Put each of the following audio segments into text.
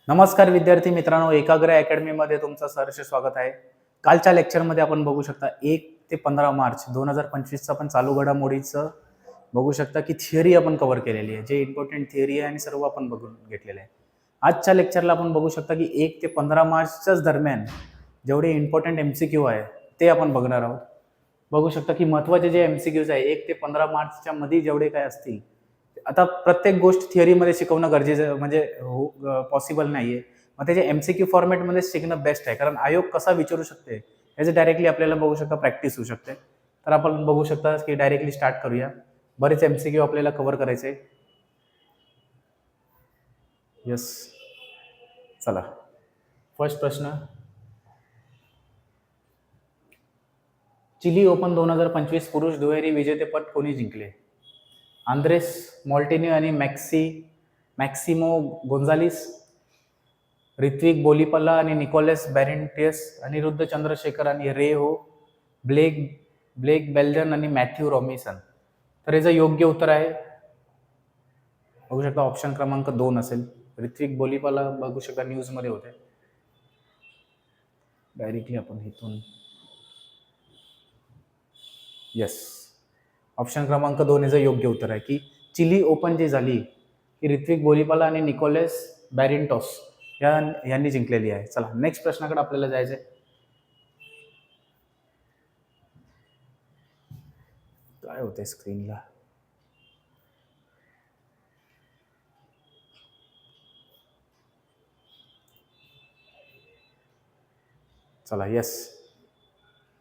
नमस्कार विद्यार्थी मित्रांनो, एकाग्र अकॅडमीमध्ये तुमचं सहर्ष स्वागत आहे. कालच्या लेक्चरमध्ये आपण बघू शकता 1 ते 15 मार्च 2025चा पण चालू घडामोडीचं बघू शकता की थिअरी आपण कव्हर केलेली आहे. जे इम्पॉर्टंट थिअरी आहे आणि सर्व आपण बघून घेतलेलं आहे. आजच्या लेक्चरला आपण बघू शकता की 1 ते 15 मार्चच्याच दरम्यान जेवढे इम्पॉर्टंट MCQ आहे ते आपण बघणार आहोत. बघू शकता की महत्त्वाचे जे MCQज आहे 1 ते 15 मार्चच्या मध्ये जेवढे काय असतील, आता प्रत्येक गोष्ट थिअरीमध्ये शिकवणं गरजेचं म्हणजे पॉसिबल नाहीये. मग त्याचे MCQ फॉर्मॅटमध्ये शिकणं बेस्ट आहे. कारण आयोग कसा विचारू शकते याचं डायरेक्टली आपल्याला बघू शकता प्रॅक्टिस होऊ शकते. तर आपण बघू शकता की डायरेक्टली स्टार्ट करूया. बरेच MCQ आपल्याला कव्हर करायचे. येस, चला फर्स्ट प्रश्न, चिली ओपन 2025 पुरुष दुहेरी विजेतेपद कोणी जिंकले? आंद्रेस मॉल्टिनी आणि मॅक्सिमो गोन्झालिस, ऋत्विक बोलीपल्ला आणि निकोलस बॅरेंटियस, अनिरुद्ध चंद्रशेखर आणि रे हो, ब्लेक बेल्जन आणि मॅथ्यू रॉमिसन. तर याचं योग्य उत्तर आहे बघू शकता ऑप्शन क्रमांक 2 असेल. ऋत्विक बोलीपल्ला बघू शकता न्यूजमध्ये होते. डायरेक्टली आपण इथून येस, ऑप्शन क्रमांक 2 याचं योग्य उत्तर आहे की चिली ओपन जी झाली ही ऋत्विक बोलीपाला आणि निकोलस बॅरिंटॉस यांनी जिंकलेली आहे. चला नेक्स्ट प्रश्नाकडे आपल्याला जायचंय. काय होतंय स्क्रीनला? चला येस,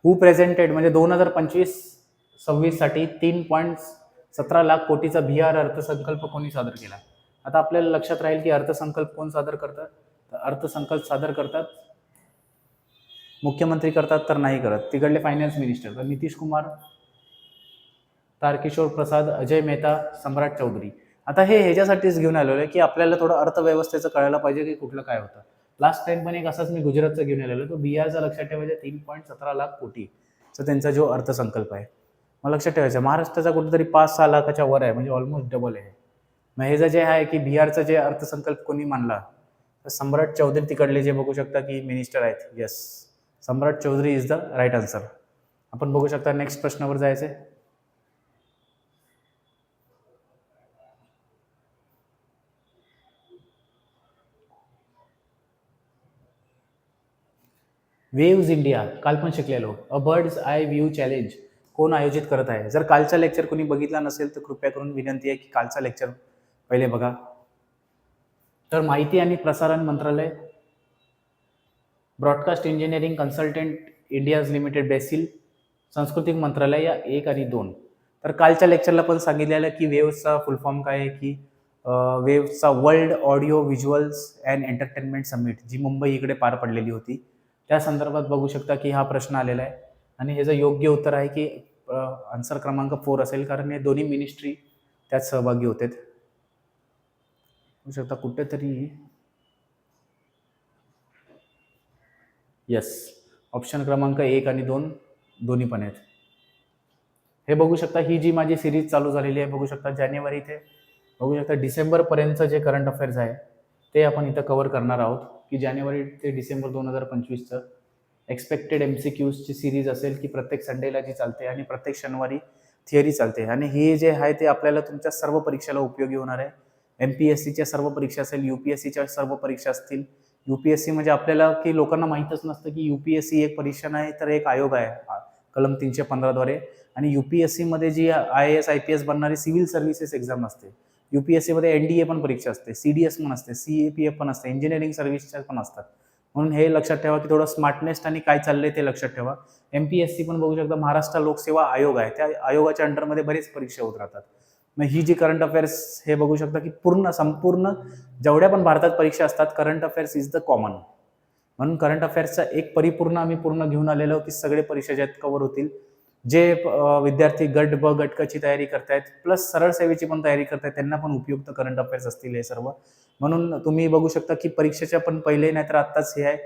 हू प्रेझेंटेड म्हणजे 2025-26 साठी 3.17 लाख कोटीचा बिहार अर्थसंकल्प कोणी सादर केला? आता आपल्याला लक्षात राहील की अर्थसंकल्प कोण सादर करतात? तर अर्थसंकल्प सादर करतात मुख्यमंत्री करतात तर नाही करत, तिकडले फायनान्स मिनिस्टर. तर नितीश कुमार, तारकिशोर प्रसाद, अजय मेहता, सम्राट चौधरी. आता हे ह्याच्यासाठीच घेऊन आलेलो आहे की आपल्याला थोडं अर्थव्यवस्थेचं कळायला पाहिजे की कुठलं काय होतं. लास्ट टाइम पण एक असाच मी गुजरातचं घेऊन आलेलो, तो बिहारचा लक्षात ठेवायचा 3.17 लाख कोटीचा त्यांचा जो अर्थसंकल्प आहे. मग लक्षात ठेवायचं महाराष्ट्राचा कुठेतरी 5-6 लाखाच्या वर आहे, म्हणजे ऑलमोस्ट डबल आहे. मग हे जे आहे की बिहारचा जे अर्थसंकल्प कोणी मांडला, तर सम्राट चौधरी तिकडले जे बघू शकता की मिनिस्टर आहेत. Yes, Samrat Choudhary is the right answer. आपण बघू शकता नेक्स्ट प्रश्नावर जायचंय. वेव्ज इंडिया काल पण शिकलेलो, a bird's I view challenge कोण आयोजित करत आहे? जर कालचा लेक्चर कोणी बघितला नसेल तर कृपया करून विनंती आहे की कालचा लेक्चर पहिले बघा. तर माहिती आणि प्रसारण मंत्रालय, broadcast engineering consultant India's limited, BECIL, सांस्कृतिक मंत्रालय या 1 आणि 2. तर कालच्या लेक्चरला पण सांगितलेलं की वेव्सचा फुल फॉर्म काय आहे की वेव्सचा world audio visuals and entertainment summit जी मुंबई इकडे पार पडलेली होती, त्या संदर्भात बघू शकता की हा प्रश्न आलेला आहे. आणि ह्याचं योग्य उत्तर आहे की आन्सर क्रमांक 4 असेल, कारण हे दोन्ही मिनिस्ट्री त्यात सहभागी होते. बघू शकता कुठेतरी येस, ऑप्शन क्रमांक 1 आणि 2 दोन्ही पण आहेत. हे बघू शकता ही जी माझी सिरीज चालू झालेली आहे, बघू शकता जानेवारी ते बघू शकता डिसेंबरपर्यंतचं जे करंट अफेअर्स आहे ते आपण इथं कव्हर करणार आहोत. की जानेवारी ते डिसेंबर 2025चं एक्सपेक्टेड MCQची सिरीज असेल की प्रत्येक संडेला जी चालते आणि प्रत्येक शनिवारी थिअरी चालते. आणि हे जे आहे ते आपल्याला तुमच्या सर्व परीक्षेला उपयोगी होणार आहे. MPSCच्या सर्व परीक्षा असेल, UPSCच्या सर्व परीक्षा असतील. UPSC म्हणजे आपल्याला की लोकांना माहीतच नसतं की UPSC एक परीक्षा नाही तर एक आयोग आहे कलम 315 द्वारे. आणि UPSC मध्ये जी IAS IPS बनणारी सिव्हिल सर्व्हिसेस एक्झाम असते, UPSC मध्ये NDA पण परीक्षा असते, CDS पण असते, CAPF पण असते, इंजिनिअरिंग सर्व्हिसच्या पण असतात. म्हणून हे लक्षात ठेवा की थोडं स्मार्टनेस आणि काय चाललंय ते लक्षात ठेवा. MPSC पण बघू शकता महाराष्ट्र लोकसेवा आयोग आहे, त्या आयोगाच्या अंडरमध्ये बरेच परीक्षा होत राहतात. मग ही जी करंट अफेअर्स हे बघू शकता की संपूर्ण जेवढ्या पण भारतात परीक्षा असतात current affairs is the common. म्हणून करंट अफेअर्सचा एक परिपूर्ण आम्ही पूर्ण घेऊन आलेलो की सगळे परीक्षा ज्यात कव्हर होतील. जे विद्यार्थी गट ब गट क ची तयारी करतायत प्लस सरळ सेवेची पण तयारी करतायत त्यांना पण उपयुक्त करंट अफेअर्स असतील हे सर्व. म्हणून तुम्ही बघू शकता की परीक्षेच्या पण पहिले नाही तर आत्ताच हे आहे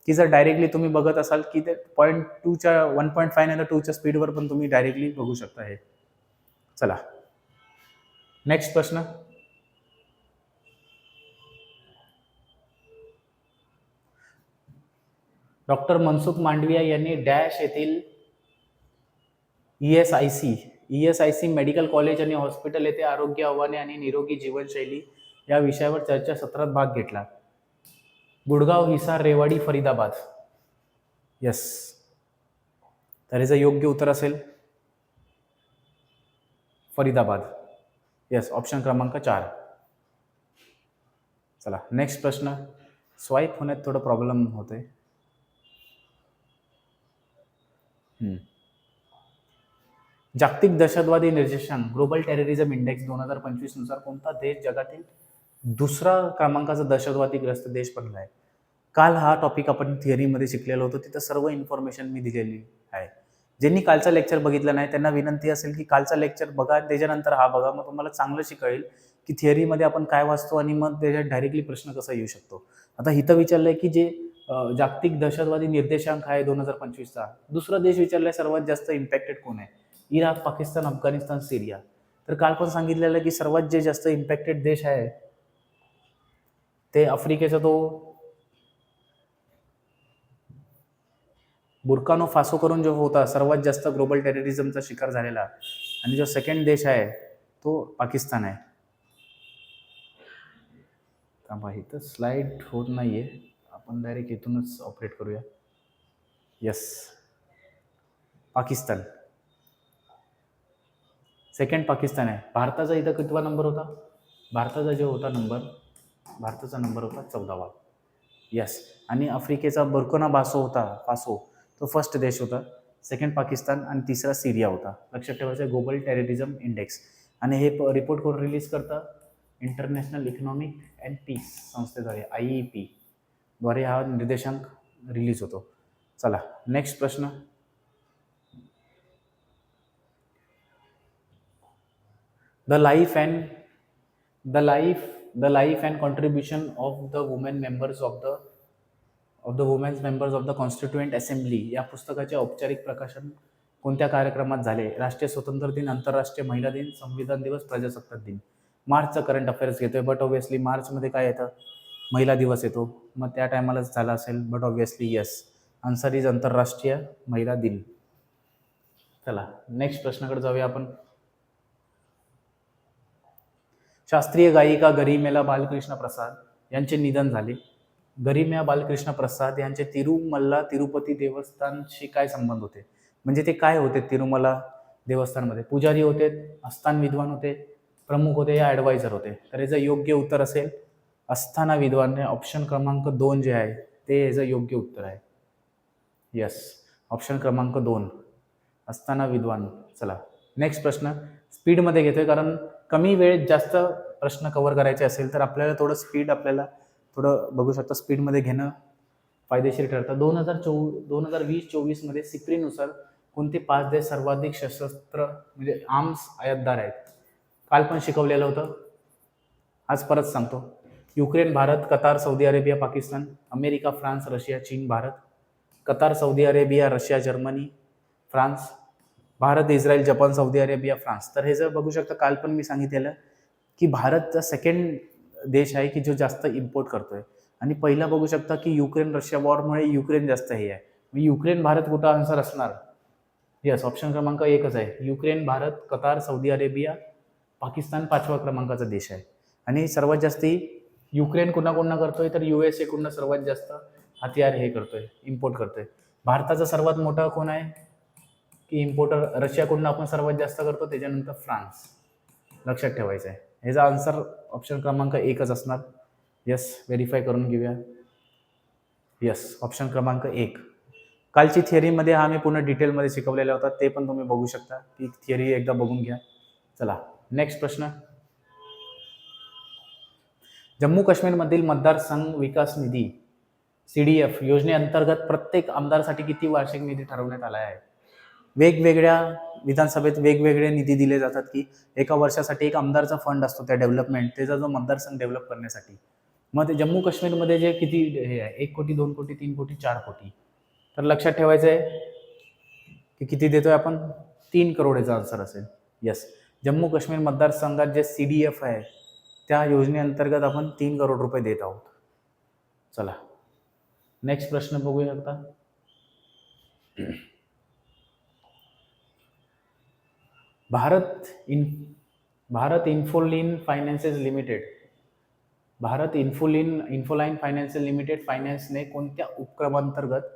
की जर डायरेक्टली तुम्ही बघत असाल की ते 0.2च्या 1.5 नाही तर 2च्या स्पीडवर पण तुम्ही डायरेक्टली बघू शकता हे. चला नेक्स्ट प्रश्न, डॉक्टर मनसुख मांडविया यांनी डॅश येथील ESIC मेडिकल कॉलेज आणि हॉस्पिटल येथे आरोग्य आव्हाने आणि निरोगी जीवनशैली या विषयावर चर्चासत्रात भाग घेतला. गुडगाव, हिसार, रेवाडी, फरीदाबाद. यस, तर याचं योग्य उत्तर असेल फरीदाबाद. यस, ऑप्शन क्रमांक 4. चला नेक्स्ट प्रश्न. स्वाईप होण्यात थोडं प्रॉब्लेम होते. जागतिक दहशतवादी निर्देशांक ग्लोबल टेररिझम इंडेक्स 2025 नुसार कोणता देश जगातील दुसरा क्रमांकाचा दहशतवादीग्रस्त देश बनला आहे? काल हा टॉपिक आपण थिअरीमध्ये शिकलेलो होतो, तिथं सर्व इन्फॉर्मेशन मी दिलेली आहे. ज्यांनी कालचा लेक्चर बघितला नाही त्यांना विनंती असेल की कालचा लेक्चर बघा, त्याच्यानंतर हा बघा, मग तुम्हाला चांगलं शिकळेल की थिअरीमध्ये आपण काय वाचतो आणि मग त्याच्यात डायरेक्टली प्रश्न कसा येऊ शकतो. आता इथं विचारलंय की जे जागतिक दहशतवादी निर्देशांक आहे 2025चा, दुसरा देश विचारलाय सर्वात जास्त इम्पॅक्टेड कोण आहे? इराक, पाकिस्तान, अफगाणिस्तान, सिरिया. तर काल पण सांगितलेलं की सर्वात जे जास्त इम्पॅक्टेड देश आहे ते आफ्रिकेचा तो बुर्कानो फासो करून जो होता सर्वात जास्त ग्लोबल टेररिझमचा शिकार झालेला, आणि जो सेकंड देश आहे तो पाकिस्तान आहे. थांबा, इथं स्लाइड होत नाहीये, आपण डायरेक्ट इथूनच ऑपरेट करूया. यस, पाकिस्तान सेकंड पाकिस्तान आहे. भारताचा इथं कितवा नंबर होता? भारताचा जो होता नंबर, भारताचा नंबर होता 14वा. यस, आणि आफ्रिकेचा बुर्किना फासो तो फर्स्ट देश होता, सेकंड पाकिस्तान आणि तिसरा सिरिया होता. लक्षात ठेवायचं ग्लोबल टेररिझम इंडेक्स. आणि हे रिपोर्ट कोण रिलीज करतं? इंटरनॅशनल इकॉनॉमिक अँड पीस संस्थेद्वारे, IEP द्वारे हा निर्देशांक रिलीज होतो. चला नेक्स्ट प्रश्न. The life and contribution of the women members of the Constituent Assembly या पुस्तकाचे औपचारिक प्रकाशन कोणत्या कार्यक्रमात झाले? राष्ट्रीय स्वातंत्र्य दिन, आंतरराष्ट्रीय महिला दिन, संविधान दिवस, प्रजासत्ताक दिन. मार्चचा करंट अफेअर्स घेतोय, बट ऑब्व्हियसली मार्चमध्ये काय येतं? महिला दिवस येतो, मग त्या टायमालाच झाला असेल, but obviously yes, answer is आंतरराष्ट्रीय महिला दिन. चला नेक्स्ट प्रश्नाकडे जाऊया आपण. शास्त्रीय गायिका गरिमेला बालकृष्ण प्रसाद यांचे निधन झाले. गरिमा बालकृष्ण प्रसाद यांचे तिरुमल्ला तिरुपती देवस्थानशी काय संबंध होते? म्हणजे ते काय होते तिरुमला देवस्थानमध्ये? पुजारी होते, आस्थान विद्वान होते, प्रमुख होते या ॲडवायझर होते? तर याचं योग्य उत्तर असेल आस्थाना विद्वान. ऑप्शन क्रमांक 2 जे आहे ते याचं योग्य उत्तर आहे. यस, ऑप्शन क्रमांक 2 आस्थाना विद्वान. चला नेक्स्ट प्रश्न. स्पीडमध्ये घेतोय कारण कमी वेळेत जास्त प्रश्न कव्हर करायचे असेल तर आपल्याला थोडं स्पीड, आपल्याला थोडं बघू शकता स्पीडमध्ये घेणं फायदेशीर ठरतं. 2020-24 मध्ये सिप्रीनुसार कोणते 5 देश सर्वाधिक सशस्त्र म्हणजे आर्म्स आयातदार आहेत? काल पण शिकवलेलं होतं, आज परत सांगतो. Ukraine, Bharat, Qatar, Saudi Arabia, Pakistan, America, France, Russia, चीन, Bharat. Qatar, Saudi Arabia, Russia, Germany, France. Bharat, Israel, Japan, Saudi Arabia, France. तर हे जर बघू शकता काल पण मी सांगितलेलं की भारतचा सेकंड देश आहे की जो जास्त इम्पोर्ट करतोय, आणि पहिला बघू शकता की युक्रेन रशिया वॉरमुळे युक्रेन जास्त हे आहे. युक्रेन भारत कुठं आन्सर असणार? यस, ऑप्शन क्रमांक 1च आहे. Ukraine, Bharat, Qatar, Saudi Arabia, Pakistan 5व्या क्रमांकाचा देश आहे. आणि सर्वात जास्ती युक्रेन कुणा करतोय तर USA कुणा सर्वात जास्त हथियार हे करतोय, इम्पोर्ट करतोय. भारताचा सर्वात मोठा कोण आहे की इम्पोर्टर? रशियाकडून आपण सर्वात जास्त करतो, त्याच्यानंतर फ्रान्स. लक्षात ठेवायचं आहे. ह्याचा आन्सर ऑप्शन क्रमांक 1च असणार. यस, व्हेरीफाय करून घेऊया. यस, ऑप्शन क्रमांक 1. कालची थिअरीमध्ये हा मी पूर्ण डिटेलमध्ये शिकवलेला होता, ते पण तुम्ही बघू शकता. ती थिअरी एकदा बघून घ्या. चला नेक्स्ट प्रश्न. जम्मू काश्मीरमधील मतदारसंघ विकास निधी CDF योजनेअंतर्गत प्रत्येक आमदारासाठी किती वार्षिक निधी ठरवण्यात आला आहे? वेगवेगळ्या विधानसभेत वेगवेगळे निधी दिले जातात की एका वर्षासाठी एक आमदारचा फंड असतो त्या डेव्हलपमेंट, त्याचा जो मतदारसंघ डेव्हलप करण्यासाठी. मग ते जम्मू काश्मीरमध्ये जे किती हे आहे, 1 कोटी, 2 कोटी, 3 कोटी, 4 कोटी. तर लक्षात ठेवायचं आहे की किती देतोय आपण? 3 करोड याचा आन्सर असेल. यस, जम्मू काश्मीर मतदारसंघात जे CDF आहे त्या योजनेअंतर्गत आपण 3 करोड रुपये देत आहोत. चला नेक्स्ट प्रश्न बघूया. आता Bharat Infoline finances limited Bharat Infoline financial limited फायनान्सने कोणत्या उपक्रमांतर्गत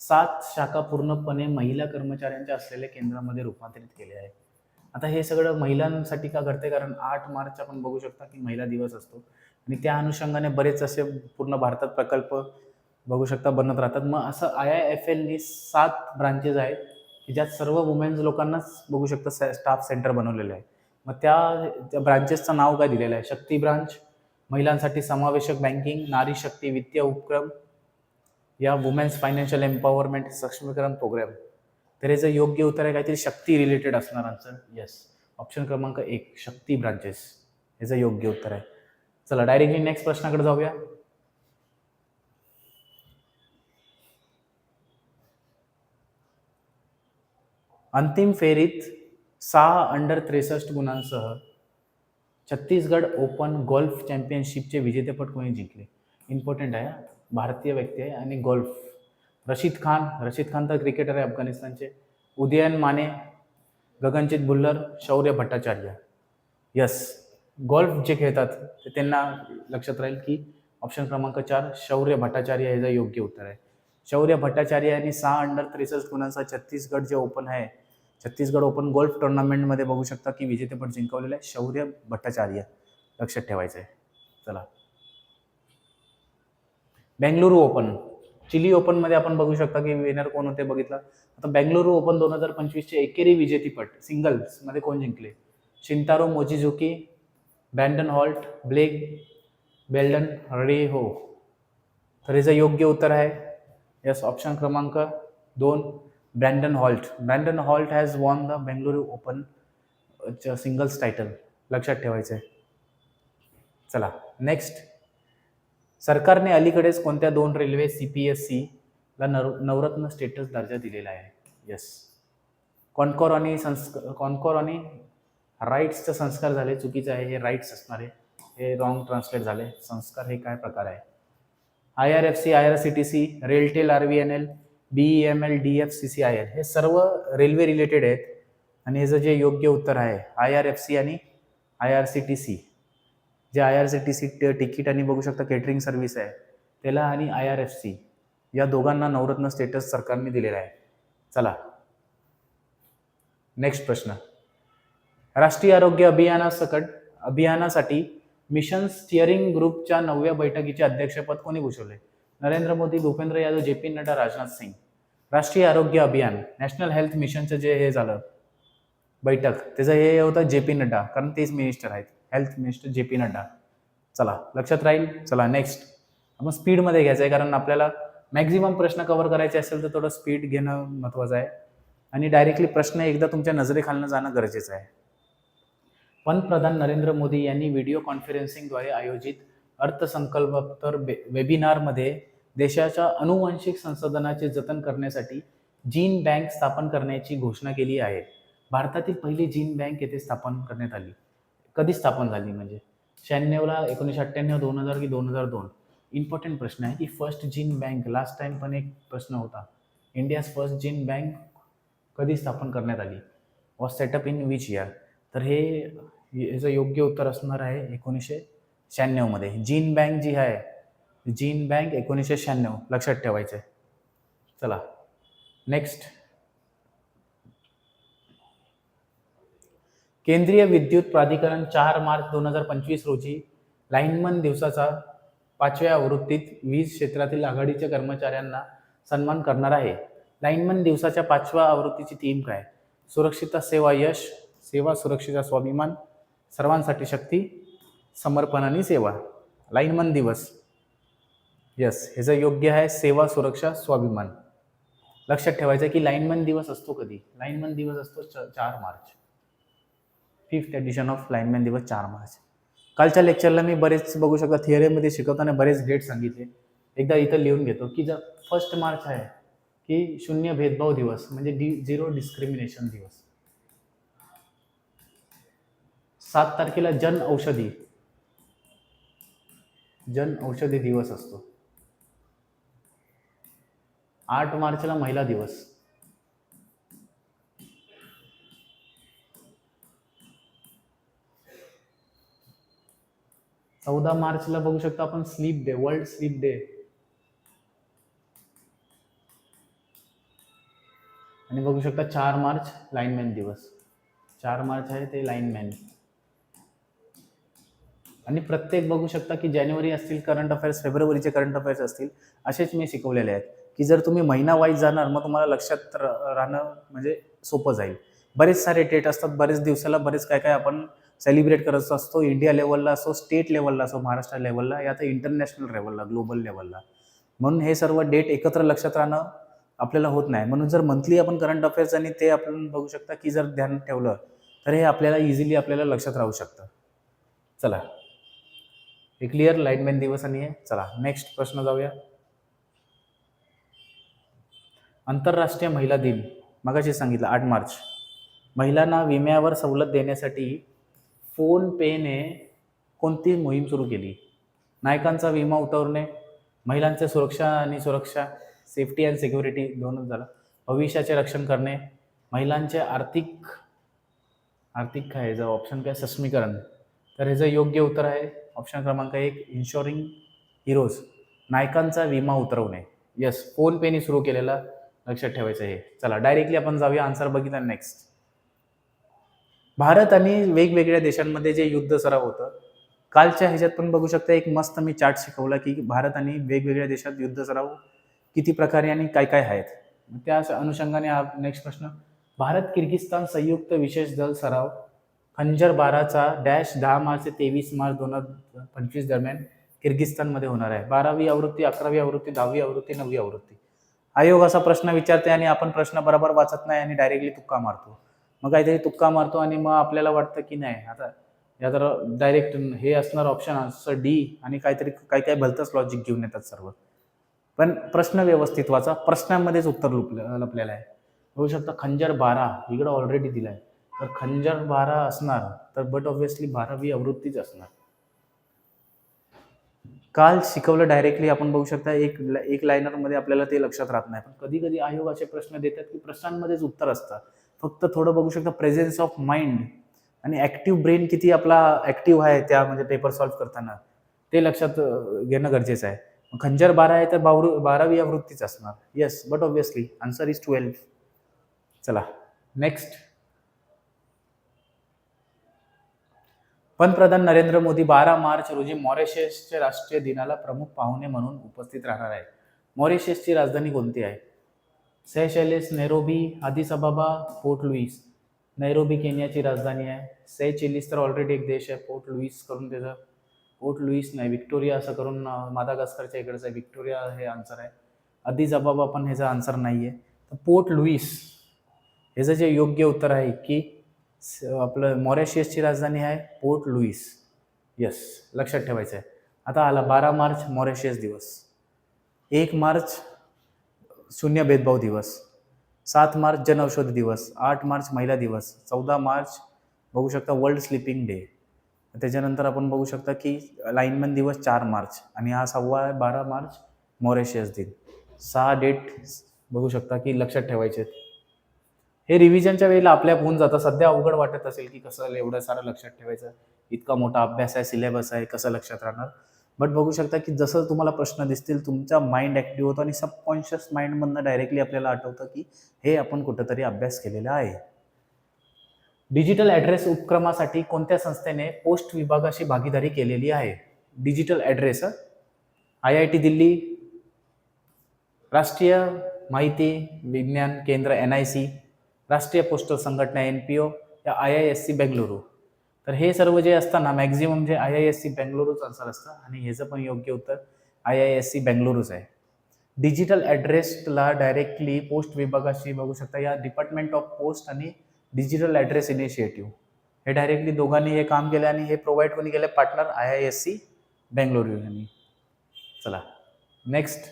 7 शाखा पूर्णपणे महिला कर्मचाऱ्यांच्या असलेल्या केंद्रामध्ये रूपांतरित केले आहे? आता हे सगळं महिलांसाठी का घडते? कारण 8 मार्च आपण बघू शकता की महिला दिवस असतो आणि त्या अनुषंगाने बरेच असे पूर्ण भारतात प्रकल्प बघू शकता बनत राहतात. मग असं IIFL 7 ब्रांचेस आहेत की ज्यात सर्व वुमेन्स लोकांनाच बघू शकता स्टाफ सेंटर बनवलेले आहे. मग त्या ब्रांचेसचं नाव काय दिलेलं आहे? शक्ती ब्रांच, महिलांसाठी समावेशक बँकिंग, नारी शक्ती वित्तीय उपक्रम या वुमेन्स फायनान्शियल एम्पॉवरमेंट सक्षमीकरण प्रोग्राम. तर याचं योग्य उत्तर आहे काहीतरी शक्ती रिलेटेड असणार आन्सर. येस, ऑप्शन क्रमांक 1 शक्ती ब्रांचेस याचं योग्य उत्तर आहे. चला डायरेक्टली नेक्स्ट प्रश्नाकडे जाऊया. अंतिम फेरीत 6 अंडर 63 गुणांसह छत्तीसगड ओपन गोल्फ चॅम्पियनशिपचे विजेतेपद कोणी जिंकले? इम्पॉर्टंट आहे, भारतीय व्यक्ती आहे आणि गोल्फ. रशीद खान तर क्रिकेटर आहे अफगाणिस्तानचे. उदयन माने, गगनजीत भुल्लर, शौर्य भट्टाचार्य. यस, गोल्फ जे खेळतात ते त्यांना लक्षात राहील की ऑप्शन क्रमांक 4 शौर्य भट्टाचार्य याचं योग्य उत्तर आहे. शौर्य भट्टाचार्य यांनी 6 अंडर 63 गुणांचा छत्तीसगड जे ओपन आहे, छत्तीसगड ओपन गोल्फ टुर्नामेंटमध्ये बघू शकता की विजेतेपद जिंकवलेलं आहे शौर्य भट्टाचार्य. लक्षात ठेवायचं आहे. चला बेंगलुरू ओपन, चिली ओपनमध्ये आपण बघू शकता की विनर कोण होते बघितलं. आता बेंगलुरू ओपन 2025चे एकेरी विजेतेपद सिंगल्समध्ये कोण जिंकले? शिंतारो मोचिजुकी, ब्रँडन हॉल्ट, ब्लेक बेल्डन रेहो. तर याचं योग्य उत्तर आहे यस ऑप्शन क्रमांक 2 Brandon halt. Brandon halt has won the Bengaluru open singles title. लक्षात ठेवायचं आहे. चला नेक्स्ट. सरकारने अलीकडेच कोणत्या 2 रेल्वे CPSC ला नवरत्न स्टेटस दर्जा दिलेला आहे? यस, कॉन्कॉर आणि राईट्सचे संस्कार झाले. चुकीचं आहे, हे राईट्स असणार आहे, हे रॉंग ट्रान्सलेट झाले. संस्कार हे काय प्रकार आहे? IRFC, IRCTC, RailTel, RVNL, BEML, DFCCIL हे सर्व रेल्वे रिलेटेड आहेत आणि ह्याचं जे योग्य उत्तर आहे IRFC आणि IRCTC. जे IRCTC तिकीट आणि बघू शकता केटरिंग सर्व्हिस आहे त्याला आणि IRFC या दोघांना नवरत्न स्टेटस सरकारने दिलेला आहे. चला नेक्स्ट प्रश्न. राष्ट्रीय आरोग्य अभियानासाठी मिशन स्टिअरिंग ग्रुपच्या 9व्या बैठकीचे अध्यक्षपद कोणी भूषवले? नरेंद्र मोदी, भूपेंद्र यादव, JP नड्डा, राजनाथ सिंग. राष्ट्रीय आरोग्य अभियान नॅशनल हेल्थ मिशनचं जे हे झालं बैठक त्याचं हे होतं JP नड्डा, कारण तेच मिनिस्टर आहेत, हेल्थ मिनिस्टर JP नड्डा. चला लक्षात राहील. चला नेक्स्ट. आपण स्पीडमध्ये घ्यायचं आहे कारण आपल्याला मॅक्झिमम प्रश्न कव्हर करायचे असेल तर थोडं स्पीड घेणं महत्त्वाचं आहे आणि डायरेक्टली प्रश्न एकदा तुमच्या नजरेखालनं जाणं गरजेचं आहे. पंतप्रधान नरेंद्र मोदी यांनी व्हिडिओ कॉन्फरन्सिंगद्वारे आयोजित अर्थसंकल्पोत्तर वेबिनारमध्ये देशाच्या अनुवांशिक संसाधनाचे जतन करण्यासाठी जीन बँक स्थापन करण्याची घोषणा केली आहे. भारतातील पहिली जीन बँक येथे स्थापन करण्यात आली. कधी स्थापन झाली म्हणजे 96ला, 1998, 2000 की 2002? इम्पॉर्टंट प्रश्न आहे की first gene bank, last time पण एक प्रश्न होता, इंडियाज फर्स्ट जीन बँक कधी स्थापन करण्यात आली? Was setup in which year? तर हे याचं योग्य उत्तर असणार आहे 1996 मध्ये. जीन बँक जी आहे, जीन बँक 1996. लक्षात ठेवायचं आहे. चला नेक्स्ट. केंद्रीय विद्युत प्राधिकरण 4 मार्च 2025 रोजी लाईनमन दिवसाचा 5व्या आवृत्तीत वीज क्षेत्रातील आघाडीच्या कर्मचाऱ्यांना सन्मान करणार आहे. लाईनमन दिवसाच्या 5व्या आवृत्तीची थीम काय? सुरक्षितता सेवा यश, सेवा सुरक्षेचा स्वाभिमान, सर्वांसाठी शक्ती, समर्पण आणि सेवा. लाईनमन दिवस. यस, ह्याचं योग्य आहे सेवा सुरक्षा स्वाभिमान. लक्षात ठेवायचं की लाईनमन दिवस असतो कधी? लाईनमन दिवस असतो 4 March. 5th addition of lineman दिवस 4 मार्च. कालच्या लेक्चरला मी बरेच बघू शकता थिअरीमध्ये शिकवताना बरेच डेट सांगितले. एकदा इथं लिहून घेतो की जर 1 मार्च आहे की शून्य भेदभाव दिवस म्हणजे झिरो डिस्क्रिमिनेशन दिवस. 7 तारखेला जन औषधी दिवस असतो. 8 मार्चला महिला दिवस. 14 मार्चला बघू शकता आपण sleep day, world sleep day. आणि बघू शकता 4 मार्च लाईनमॅन दिवस. 4 मार्च आहे ते लाईनमॅन. आणि प्रत्येक बघू शकता की जानेवारी असतील करंट अफेअर्स, फेब्रुवारीचे करंट अफेअर्स असतील, असेच मी शिकवलेले आहेत की जर तुम्ही महिना वाईज जाणार मग तुम्हाला लक्षात राहणं म्हणजे सोपं जाईल. बरेच सारे डेट असतात, बरेच दिवसाला बरेच काय काय आपण सेलिब्रेट करत असतो. इंडिया लेवलला असो, स्टेट लेवलला असो, महाराष्ट्र लेवलला, या तर इंटरनॅशनल लेवलला, ग्लोबल लेवलला. म्हणून हे सर्व डेट एकत्र लक्षात राहणं आपल्याला होत नाही. म्हणून जर मंथली आपण करंट अफेअर्स आणि ते आपण बघू शकता की जर ध्यान ठेवलं तर हे आपल्याला इझिली आपल्याला लक्षात राहू शकतं. चला, हे क्लिअर लाईनमॅन दिवस आणि हे. चला नेक्स्ट प्रश्न जाऊया. आंतरराष्ट्रीय महिला दिन मगाशी सांगितलं 8 मार्च. महिलांना विम्यावर सवलत देण्यासाठी फोन पेने कोणती मोहीम सुरू केली? नायकांचा विमा उतरवणे, महिलांच्या सुरक्षा, सेफ्टी अँड सिक्युरिटी दोनच झालं, भविष्याचे रक्षण करणे, महिलांचे आर्थिक काय याचं ऑप्शन काय, सक्षमीकरण. तर ह्याचं योग्य उत्तर आहे ऑप्शन क्रमांक 1, इन्शुरिंग हिरोज, नायकांचा विमा उतरवणे. यस, फोन पेने सुरू केलेला, लक्षात ठेवायचं हे. चला डायरेक्टली आपण जाऊया, आन्सर बघितला. नेक्स्ट, भारत आणि वेगवेगळ्या देशांमध्ये जे युद्ध सराव होतं, कालच्या ह्याच्यात पण बघू शकता एक मस्त मी चार्ट शिकवला की भारत आणि वेगवेगळ्या देशात युद्ध सराव किती प्रकारे आणि काय काय आहेत. त्या अनुषंगाने नेक्स्ट प्रश्न, भारत किर्गिस्तान संयुक्त विशेष दल सराव खंजर 12चा डॅश 10 मार्च ते 23 मार्च 2025 दरम्यान किर्गिस्तानमध्ये होणार आहे. 12वी आवृत्ती, 11वी आवृत्ती, 10वी आवृत्ती, 9वी आवृत्ती. आयोग असा प्रश्न विचारते आणि आपण प्रश्न बरोबर वाचत नाही आणि डायरेक्टली तुक्का मारतो. मग काहीतरी तुक्का मारतो आणि मग आपल्याला वाटतं की नाही आता या तर डायरेक्ट हे असणार ऑप्शन आन्सर डी, आणि काहीतरी काय काय भलतंच लॉजिक घेऊन येतात सर्व. पण प्रश्न व्यवस्थित वाचा, प्रश्नांमध्येच उत्तर लपलेलं आहे. होऊ शकतं खंजर 12 इकडं ऑलरेडी दिलाय, तर खंजर 12 असणार तर बट ऑब्व्हियसली 12वी आवृत्तीच असणार. काल शिकवलं डायरेक्टली आपण बघू शकता एक लाईनरमध्ये आपल्याला ते लक्षात राहत नाही. पण कधी कधी आयोग असे प्रश्न देतात की प्रश्नांमध्येच उत्तर असतं. फक्त थोडं बघू शकता प्रेझेन्स ऑफ माइंड आणि ऍक्टिव्ह ब्रेन किती आपला ऍक्टिव्ह आहे त्या म्हणजे पेपर सॉल्व्ह करताना ते लक्षात घेणं गरजेचं आहे. खंजर 12 आहे तर 12वी आवृत्तीच असणार. Yes, but obviously answer is 12. चला नेक्स्ट, पंतप्रधान नरेंद्र मोदी 12 मार्च रोजी मॉरिशसच्या राष्ट्रीय दिनाला प्रमुख पाहुणे म्हणून उपस्थित राहणार आहे. मॉरिशसची राजधानी कोणती आहे? Seychelles, Nairobi, Addis Ababa, Port Louis. Nairobi केनियाची राजधानी आहे. सेशेल्स तर ऑलरेडी एक देश आहे, पोर्ट लुईस करून त्याचं पोर्ट लुईस नाही, विक्टोरिया असं करून मादागास्करच्या इकडचं आहे, विक्टोरिया हे आन्सर आहे. अदिस अबाबा पण ह्याचं आन्सर नाही आहे. तर पोर्ट लुईस ह्याचं जे योग्य उत्तर आहे की आपलं मॉरिशसची राजधानी आहे पोर्ट लुईस. यस, लक्षात ठेवायचं आहे. आता आला 12 मार्च मॉरिशस दिवस, 1 मार्च शून्य भेदभाव दिवस, 7 मार्च जनऔषधी दिवस, 8 मार्च महिला दिवस, 14 मार्च बघू शकता वर्ल्ड स्लीपिंग डे. त्याच्यानंतर आपण बघू शकता की लाईनमॅन दिवस 4 मार्च आणि हा 6वा आहे 12 मार्च मॉरिशस दिन. 6 डेट बघू शकता की लक्षात ठेवायचे. हे रिव्हिजनच्या वेळेला आपल्या होऊन जातं. सध्या अवघड वाटत असेल की कसं एवढं सारं लक्षात ठेवायचं, इतका मोठा अभ्यास आहे, सिलेबस आहे, कसं लक्षात राहणार. बट बघू शकता की जसं तुम्हाला प्रश्न दिसतील तुमचा माइंड ऍक्टिव्ह होतो आणि सबकॉन्शियस माइंडमधनं डायरेक्टली आपल्याला आठवतं की हे आपण कुठंतरी अभ्यास केलेला आहे. डिजिटल ॲड्रेस उपक्रमासाठी कोणत्या संस्थेने पोस्ट विभागाशी भागीदारी केलेली आहे? डिजिटल ॲड्रेस, IIT दिल्ली, राष्ट्रीय माहिती विज्ञान केंद्र NIC, राष्ट्रीय पोस्टल संघटना NPO या IISc बेंगलुरू. तर हे सर्व जे असतं ना मॅक्झिमम जे IISc बेंगलुरूच आन्सर असतं आणि ह्याचं पण योग्य उत्तर IISc बेंगलुरूच आहे. डिजिटल ॲड्रेसला डायरेक्टली पोस्ट विभागाशी बघू शकता या डिपार्टमेंट ऑफ पोस्ट आणि डिजिटल ॲड्रेस इनिशिएटिव्ह हे डायरेक्टली दोघांनी हे काम केलं आणि हे प्रोव्हाइड कोणी केलं? पार्टनर IISc बेंगलुरू यांनी. चला नेक्स्ट,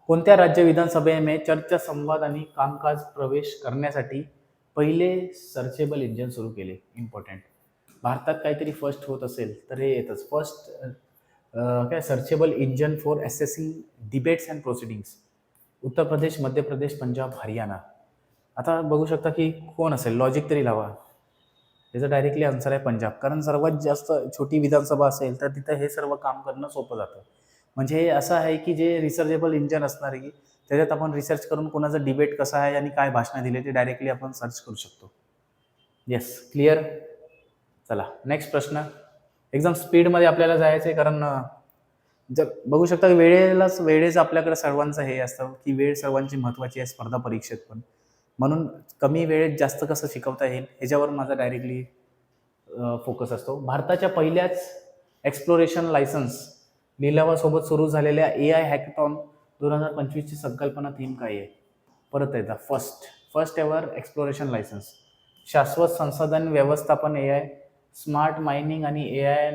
कोणत्या राज्य विधानसभेने चर्चा, संवाद आणि कामकाज प्रवेश करण्यासाठी पहिले सर्चेबल इंजिन सुरू केले? इम्पॉर्टंट, भारतात काहीतरी फर्स्ट होत असेल तर हे येतच फर्स्ट काय searchable engine for assessing debates and proceedings. Uttar Pradesh, Madhya Pradesh, Punjab, Haryana. आता बघू शकता की कोण असेल, लॉजिक तरी लावा. याचं डायरेक्टली आन्सर आहे पंजाब. कारण सर्वात जास्त छोटी विधानसभा असेल तर तिथं हे सर्व काम करणं सोपं जातं. म्हणजे हे असं आहे की जे रिसर्चेबल इंजन असणार आहे की त्याच्यात आपण रिसर्च करून कोणाचं डिबेट कसं आहे आणि काय भाषणं दिले ते डायरेक्टली आपण सर्च करू शकतो. Yes, clear. चला नेक्स्ट प्रश्न. एकदम स्पीडमध्ये आपल्याला जायचं आहे कारण जर बघू शकता वेळेच आपल्याकडे सर्वांचं हे असतं की वेळ सर्वांची महत्त्वाची आहे स्पर्धा परीक्षेत पण. म्हणून कमी वेळेत जास्त कसं शिकवता येईल ह्याच्यावर माझा डायरेक्टली फोकस असतो. भारताच्या पहिल्याच एक्सप्लोरेशन लायसन्स लिलावासोबत सुरू झालेल्या AI हॅकेथॉन 2025ची संकल्पना थीम काय आहे? परत एकदा फर्स्ट एव्हर एक्सप्लोरेशन लायसन्स. शाश्वत संसाधन व्यवस्थापन AI, स्मार्ट मायनिंग आणि AI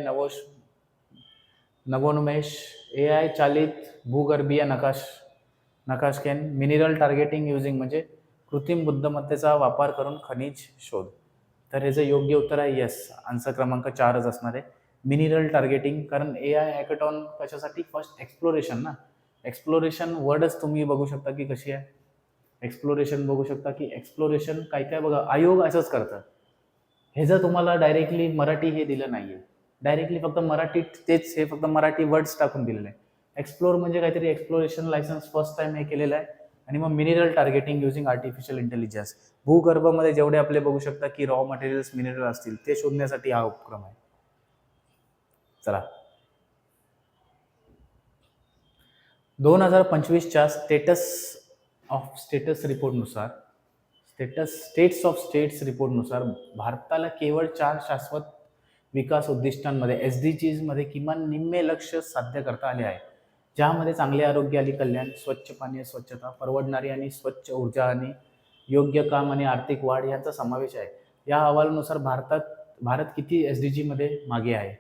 नवोन्मेष, AI चालित भूगर्भीय नकाशकेन, मिनरल टार्गेटिंग युजिंग म्हणजे कृत्रिम बुद्धिमत्तेचा वापर करून खनिज शोध. तर ह्याचं योग्य उत्तर आहे येस. आन्सर क्रमांक 4च असणार आहे. Mineral targeting. कारण AI हॅकेथॉन कशासाठी? फर्स्ट एक्सप्लोरेशन ना. एक्सप्लोरेशन वर्डच तुम्ही बघू शकता की कशी आहे. एक्सप्लोरेशन बघू शकता की एक्सप्लोरेशन काय काय बघा आयोग असंच करतं. ह्याचं तुम्हाला डायरेक्टली मराठी हे दिलं नाहीये. डायरेक्टली फक्त मराठीत तेच हे फक्त मराठी वर्ड्स टाकून दिलेलं आहे. एक्सप्लोर म्हणजे काहीतरी एक्सप्लोरेशन लायसन्स फर्स्ट टाइम हे केलेलं आहे. आणि मग mineral targeting using artificial intelligence. भूगर्भामध्ये जेवढे आपले बघू शकता की रॉ मटेरियल्स मिनरल असतील ते शोधण्यासाठी हा उपक्रम आहे. चला 2025च्या स्टेट्स ऑफ स्टेट्स रिपोर्टनुसार भारताला केवळ 4 शाश्वत विकास उद्दिष्टांमध्ये SDGs मध्ये किमान निम्मे लक्ष साध्य करता आले आहे. ज्यामध्ये चांगले आरोग्य आणि कल्याण, स्वच्छ पाणी, स्वच्छता, परवडणारी आणि स्वच्छ ऊर्जा आणि योग्य काम आणि आर्थिक वाढ यांचा समावेश आहे. या अहवालानुसार भारत किती SDG मध्ये मागे आहे?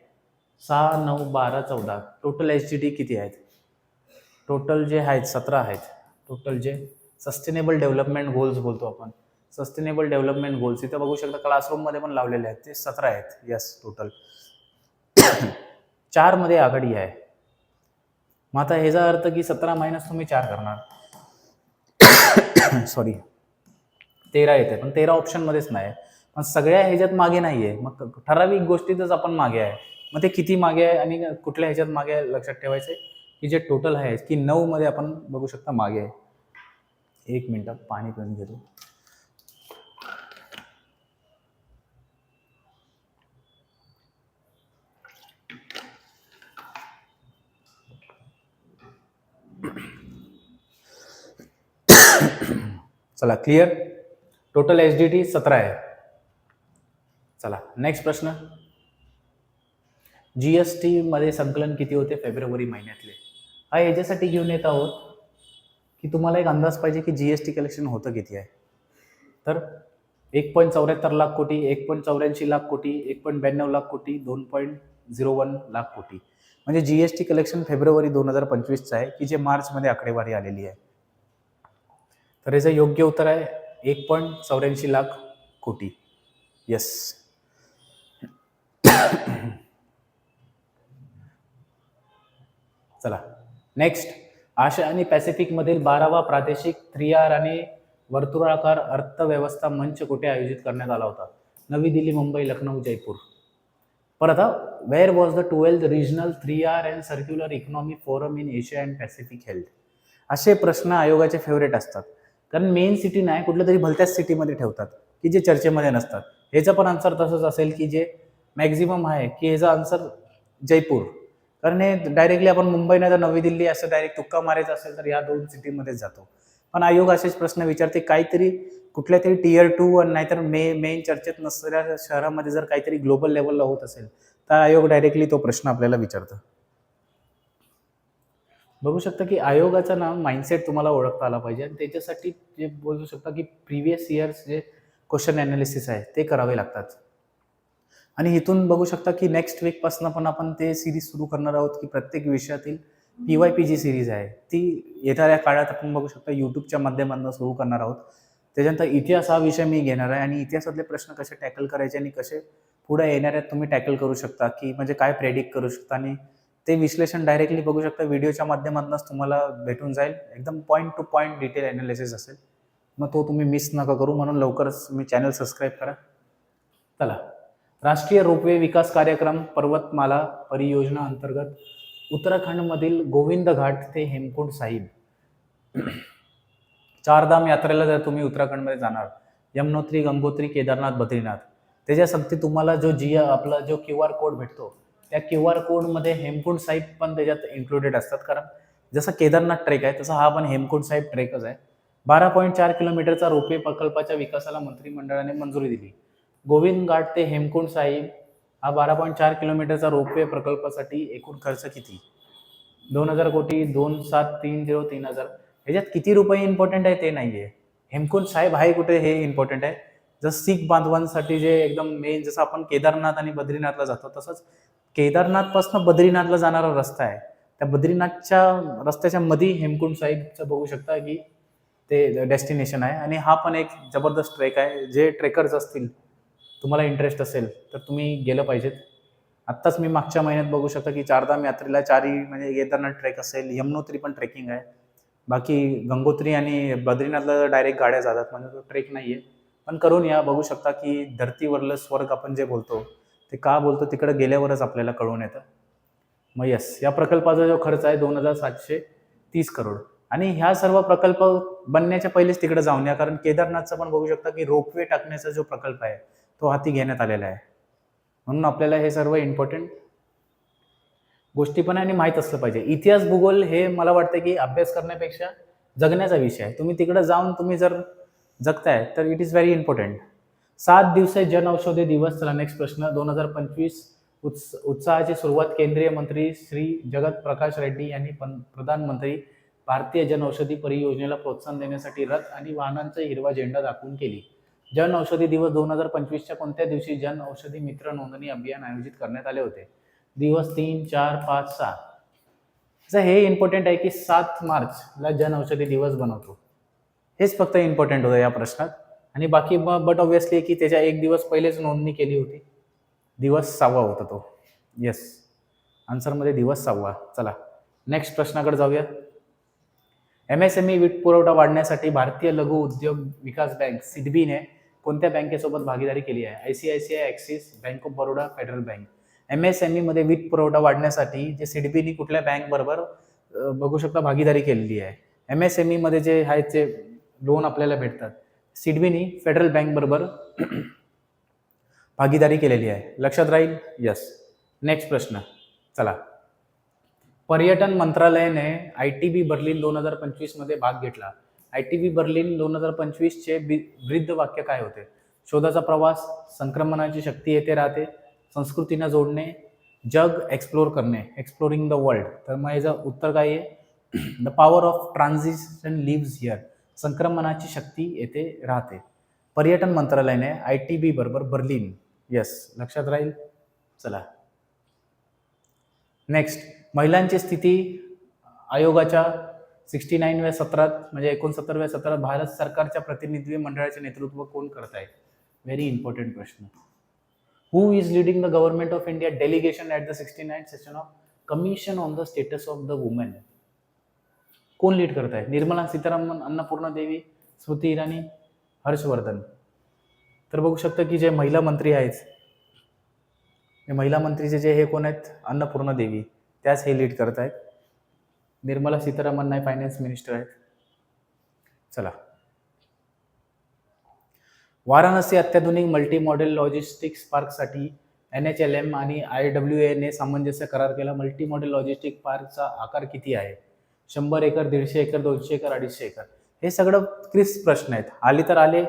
6, 9, 12, 14. टोटल SDG किती आहेत? टोटल जे आहेत 17 आहेत. टोटल जे सस्टेनेबल डेव्हलपमेंट गोल्स बोलतो आपण. सस्टेनेबल डेव्हलपमेंट गोल्स इथं बघू शकता क्लासरूममध्ये पण लावलेले आहेत. ते 17 आहेत. येस टोटल 4 मध्ये आघाडी आहे. मग आता ह्याचा अर्थ की 17 मायनस तुम्ही 4 करणार. सॉरी 13 येते पण 13 ऑप्शन मध्येच नाही. पण सगळ्या ह्याच्यात मागे नाहीये. मग ठराविक गोष्टीतच आपण मागे आहे. मग ते किती मागे आहे आणि कुठल्या ह्याच्यात मागे आहे लक्षात ठेवायचं की जे टोटल आहे की 9 मध्ये आपण बघू शकता मागे आहे. 1 मिनिट पाणी पिऊन घेतो. चला क्लिअर. टोटल SDG 17 आहे. चला नेक्स्ट प्रश्न. GST मध्ये संकलन किती होते फेब्रुवारी महिन्यातले? हा याच्यासाठी घेऊन येत आहोत की तुम्हाला एक अंदाज पाहिजे की GST कलेक्शन होतं किती आहे. तर 1.74 लाख कोटी, 1.84 लाख कोटी, 1.92 लाख कोटी, 2.01 लाख कोटी. म्हणजे GST कलेक्शन फेब्रुवारी 2025चं आहे की जे मार्चमध्ये आकडेवारी आलेली आहे. तर याचं योग्य उत्तर आहे 1.84 लाख कोटी. येस. चला नेक्स्ट. आशिया आणि पॅसिफिक मधील 12वा प्रादेशिक 3R आणि वर्तुळाकार अर्थव्यवस्था मंच कुठे आयोजित करण्यात आला होता? नवी दिल्ली, मुंबई, लखनौ, जयपूर. परत where was the 12th regional 3R and circular economy forum in Asia and Pacific health? असे प्रश्न आयोगाचे फेवरेट असतात कारण मेन सिटी नाही कुठल्या तरी भलत्याच सिटीमध्ये ठेवतात की जे चर्चेमध्ये नसतात. ह्याचं पण आन्सर तसंच असेल की जे मॅक्झिमम आहे की ह्याचा आन्सर जयपूर. कारण हे डायरेक्टली आपण मुंबई नाही तर नवी दिल्ली असं डायरेक्ट तुक्का मारायचा असेल तर या 2 सिटीमध्येच जातो. पण आयोग असेच प्रश्न विचारते काहीतरी कुठल्या तरी Tier 2 नाहीतर मेन चर्चेत नसलेल्या शहरामध्ये जर काहीतरी ग्लोबल लेवलला होत असेल तर आयोग डायरेक्टली तो प्रश्न आपल्याला विचारतं. बघू शकता की आयोगाचं नाव माइंडसेट तुम्हाला ओळखता आला पाहिजे आणि त्याच्यासाठी जे बोलू शकता की प्रिव्हियस इयर्स जे क्वेश्चन ॲनालिसिस आहे ते करावे लागतात. आणि इथून बघू शकता की नेक्स्ट वीकपासून पण आपण ते सिरीज सुरू करणार आहोत की प्रत्येक विषयातील PYP जी सिरीज आहे ती येणाऱ्या काळात आपण बघू शकता यूट्यूबच्या माध्यमातून सुरू करणार आहोत. त्याच्यानंतर इतिहास हा विषय मी घेणार आहे आणि इतिहासातले प्रश्न कसे टॅकल करायचे आणि कसे पुढे येणाऱ्यात तुम्ही टॅकल करू शकता की म्हणजे काय प्रेडिक्ट करू शकता आणि ते विश्लेषण डायरेक्टली बघू शकता व्हिडिओच्या माध्यमातूनच तुम्हाला भेटून जाईल. एकदम point two point detail analysis असेल. मग तो तुम्ही मिस नका करू म्हणून लवकरच तुम्ही चॅनल सबस्क्राईब करा. चला राष्ट्रीय रोपवे विकास कार्यक्रम पर्वतमाला परियोजना अंतर्गत उत्तराखंडमधील गोविंद घाट ते हेमकुंड साहिब चारधाम यात्रेला जर तुम्ही उत्तराखंडमध्ये जाणार, यमुनोत्री, गंगोत्री, केदारनाथ, बद्रीनाथ, त्याच्यासाठी तुम्हाला आपला जो QR कोड भेटतो, त्या QR कोडमध्ये हेमकुंड साहिब पण त्याच्यात इन्क्लुडेड असतात. कारण जसं केदारनाथ ट्रेक आहे तसा हा पण हेमकुंड साहिब ट्रेकच आहे. 12.4 किलोमीटरचा रोपवे प्रकल्पाच्या विकासाला मंत्रिमंडळाने मंजुरी दिली. गोविंद घाट ते हेमकुंड साहिब हा 12.4 किलोमीटरचा रोपवे प्रकल्पासाठी एकूण खर्च किती? 2,000 कोटी, 2,730, 3,000. ह्याच्यात किती रुपये इम्पॉर्टंट आहे ते नाहीये. हेमकुंड साहेब आहे कुठे हे इम्पॉर्टंट आहे. जसं शीख बांधवांसाठी जे एकदम मेन, जसं आपण केदारनाथ आणि बद्रीनाथला जातो तसंच केदारनाथपासून बद्रीनाथला जाणारा रस्ता आहे. त्या बद्रीनाथच्या रस्त्याच्या मध्ये हेमकुंड साहिबचं बघू शकता की ते डेस्टिनेशन आहे. आणि हा पण एक जबरदस्त ट्रेक आहे. जे ट्रेकर्स असतील, तुम्हाला इंटरेस्ट असेल तर तुम्ही गेलं पाहिजेत. आत्ताच मी मागच्या महिन्यात बघू शकता की चारधाम यात्रेला चारही म्हणजे केदारनाथ ट्रेक असेल, यमुनोत्री पण ट्रेकिंग आहे. बाकी गंगोत्री आणि बद्रीनाथला डायरेक्ट गाड्या जातात, म्हणजे तो ट्रेक नाहीये. पण करून या, बघू शकता की धरतीवरलं स्वर्ग आपण जे बोलतो ते का बोलतो तिकडे गेल्यावरच आपल्याला कळून येतं. मग यस, या प्रकल्पाचा जो खर्च आहे 2,730 करोड. आणि ह्या सर्व प्रकल्प बनण्याच्या पहिलेच तिकडे जाऊन या, कारण केदारनाथचा पण बघू शकता की रोपवे टाकण्याचा जो प्रकल्प आहे तो हाती घेण्यात आलेला आहे. म्हणून आपल्याला हे सर्व इम्पॉर्टंट गोष्टी पण आणि माहीत असलं पाहिजे. इतिहास भूगोल हे मला वाटतं की अभ्यास करण्यापेक्षा जगण्याचा विषय आहे. तुम्ही तिकडे जाऊन तुम्ही जर जगताय तर इट इज व्हेरी इम्पॉर्टंट. 7 दिवसीय जनऔषधी दिवस. चला नेक्स्ट प्रश्न. 2025 उत्साहाची सुरुवात केंद्रीय मंत्री श्री जगत प्रकाश रेड्डी यांनी प्रधानमंत्री भारतीय जनऔषधी परियोजनेला प्रोत्साहन देण्यासाठी रथ आणि वाहनांचा हिरवा झेंडा दाखवून केली. जनऔषधी दिवस 2025च्या कोणत्या दिवशी जन औषधी मित्र नोंदणी अभियान आयोजित करण्यात आले होते? दिवस 3, 4, 5, 6. हे इम्पॉर्टंट आहे की 7 मार्चला जन औषधी दिवस बनवतो. हेच फक्त इम्पॉर्टंट होतं या प्रश्नात. आणि बाकी बट ऑब्व्हियसली की त्याच्या एक दिवस पहिलेच नोंदणी केली होती. दिवस 6वा होता तो. येस, आन्सरमध्ये दिवस 6वा. चला नेक्स्ट प्रश्नाकडे जाऊया. MSME वीट पुरवठा वाढण्यासाठी भारतीय लघु उद्योग विकास बँक सिडबीने कोणत्या बँकेसोबत भागीदारी केली आहे? ICICI, axis, bank of Baroda, federal bank. MSME मध्ये वीट पुरवठा वाढण्यासाठी जे सिडबीने कुठल्या बँक बरोबर बघू शकता भागीदारी केलेली आहे? MSME मध्ये जे आहेत जे लोन आपल्याला भेटतात, सिडबीने फेडरल बँक बरोबर भागीदारी केलेली आहे. लक्षात राहील? यस. नेक्स्ट प्रश्न. चला, पर्यटन मंत्रालयाने ITB बर्लिन 2025 मध्ये भाग घेतला. ITB बर्लिन 2025 चे ब्रीद वाक्य काय होते? शोधाचा प्रवास, संक्रमणाची शक्ती येथे राहते, संस्कृतीनं जोडणे, जग एक्सप्लोर करणे, एक्सप्लोरिंग द वर्ल्ड. तर मग याचं उत्तर काय आहे? The power of transition lives here. संक्रमणाची शक्ती येथे राहते. पर्यटन मंत्रालयाने ITB बरोबर बर्लिन. यस, लक्षात राहील. चला नेक्स्ट. महिलांची स्थिती आयोगाच्या 69व्या सत्रात म्हणजे 69व्या सत्रात भारत सरकारच्या प्रतिनिधी मंडळाचे नेतृत्व कोण करत आहे? व्हेरी इम्पॉर्टंट प्रश्न. Who is leading the government of India delegation at the 69th session of Commission on the Status of the Women? कोण लीड करत आहे? निर्मला सीतारामन, अन्नपूर्णा देवी, स्मृती इराणी, हर्षवर्धन. तर बघू शकता की जे महिला मंत्री आहेत, महिला मंत्रीचे जे हे कोण आहेत? अन्नपूर्णा देवी, त्याच हे लीड करत आहेत. निर्मला सीतारामन नाही, फायनान्स मिनिस्टर आहेत. चला, वाराणसी अत्याधुनिक मल्टी मॉडेल लॉजिस्टिक्स पार्कसाठी NHLM आणि IWA ने सामंजस्य करार केला. मल्टी मॉडेल लॉजिस्टिक पार्कचा आकार किती आहे? 100 एकर, 150 एकर, 200 एकर, 250 एकर. हे सगळं क्रिस्प प्रश्न आहेत. आले तर आले,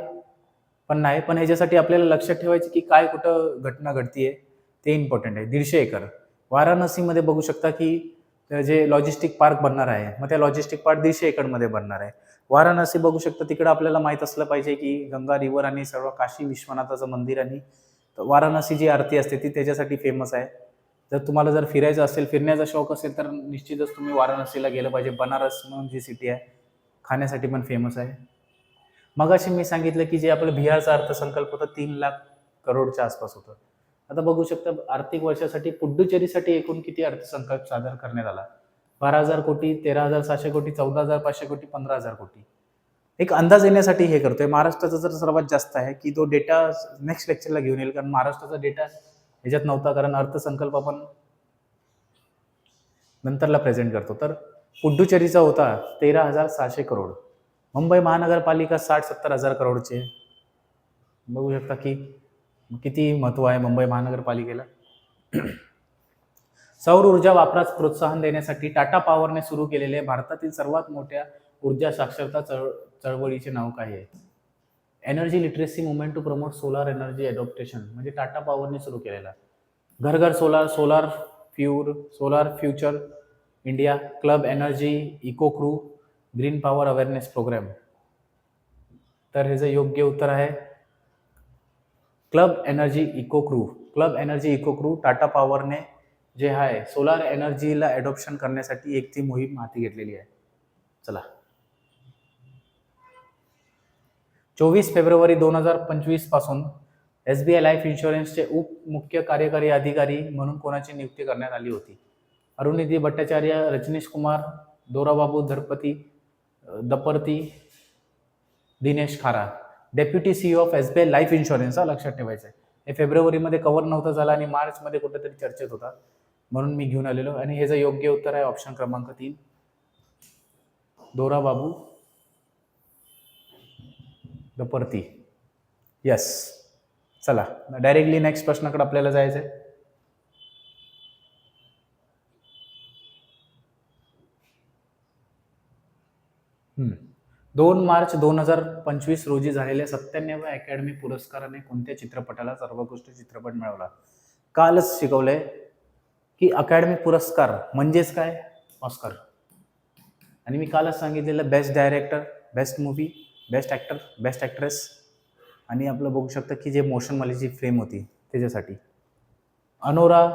पण नाही. पण ह्याच्यासाठी आपल्याला लक्षात ठेवायचे की काय कुठं घटना घडतीये ते इम्पॉर्टंट आहे. 150 एकर वाराणसीमध्ये बघू शकता की जे लॉजिस्टिक पार्क बनणार आहे, मग त्या लॉजिस्टिक पार्क 150 एकरमध्ये बनणार आहे. वाराणसी बघू शकता, तिकडे आपल्याला माहित असलं पाहिजे की गंगा रिव्हर आणि सर्व काशी विश्वनाथाचं मंदिर आणि वाराणसी जी आरती असते ती त्याच्यासाठी फेमस आहे. जर तुम्हाला जर फिरायचं असेल, फिरण्याचा शौक असेल तर निश्चितच तुम्ही वाराणसीला गेलं पाहिजे. बनारस म्हणून जी सिटी आहे, खाण्यासाठी पण फेमस आहे. मगाशी मी सांगितलं की जे आपलं बिहारचा अर्थसंकल्प होता 3 लाख करोडच्या आसपास होतं. आता बघू शकता आर्थिक वर्षासाठी पुडुचेरीसाठी एकूण किती अर्थसंकल्प सादर करण्यात आला? 12,000 कोटी, 13,700 कोटी, 14,500 कोटी, 15,000 कोटी. एक अंदाज येण्यासाठी हे करतोय. महाराष्ट्राचा जर सर्वात जास्त आहे की तो डेटा नेक्स्ट लेक्चरला घेऊन येईल, कारण महाराष्ट्राचा डेटा ह्याच्यात नव्हता, कारण अर्थसंकल्प आपण नंतरला प्रेझेंट करतो. तर पुडुचेरीचा होता 13,600 करोड. मुंबई महानगरपालिका 60-70 हजार करोडचे. बघू शकता की किती महत्व आहे मुंबई महानगरपालिकेला. सौर ऊर्जा वापरास प्रोत्साहन देण्यासाठी टाटा पॉवरने सुरू केलेले भारतातील सर्वात मोठ्या ऊर्जा साक्षरता चळवळीचे नाव काय आहे? Energy literacy movement to promote solar energy adoption, म्हणजे टाटा पॉवरने सुरू केलेला. Ghar Ghar solar, solar future India, club energy eco crew, green power awareness program. तर ह्याचं योग्य उत्तर आहे club energy eco crew. Club energy eco crew Tata पॉवरने जे आहे सोलार एनर्जीला अडॉप्शन करण्यासाठी एक ती मोहीम हाती घेतलेली आहे. चला, 24 फेब्रुवारी 2025 पासून SBI लाईफ इन्शुरन्सचे मुख्य कार्यकारी अधिकारी म्हणून कोणाची नियुक्ती करण्यात आली होती? अरुणिधी भट्टाचार्य, रजनीश कुमार, दोराबाबू दपर्ती, दिनेश खारा. Deputy CEO of SBI life insurance, हा लक्षात ठेवायचं आहे. हे फेब्रुवारीमध्ये कव्हर नव्हतं झालं आणि मार्चमध्ये कुठेतरी चर्चेत होता, म्हणून मी घेऊन आलेलो. आणि ह्याचं योग्य उत्तर आहे ऑप्शन क्रमांक 3, दोराबाबू दपर्ती. यस. चला, डायरेक्टली नेक्स्ट प्रश्नाकडे आपल्याला जायचं आहे. दोन मार्च 2025 रोजी झालेल्या 97व्या अकॅडमी पुरस्काराने कोणत्या चित्रपटाला सर्वोत्कृष्ट चित्रपट मिळवला? कालच शिकवलंय की अकॅडमी पुरस्कार म्हणजेच काय? ऑस्कर. आणि मी कालच सांगितलेलं best director, best movie, best actor, best actress, आणि आपलं बघू शकता की जे मोशनवालीची फ्रेम होती त्याच्यासाठी. अनोरा,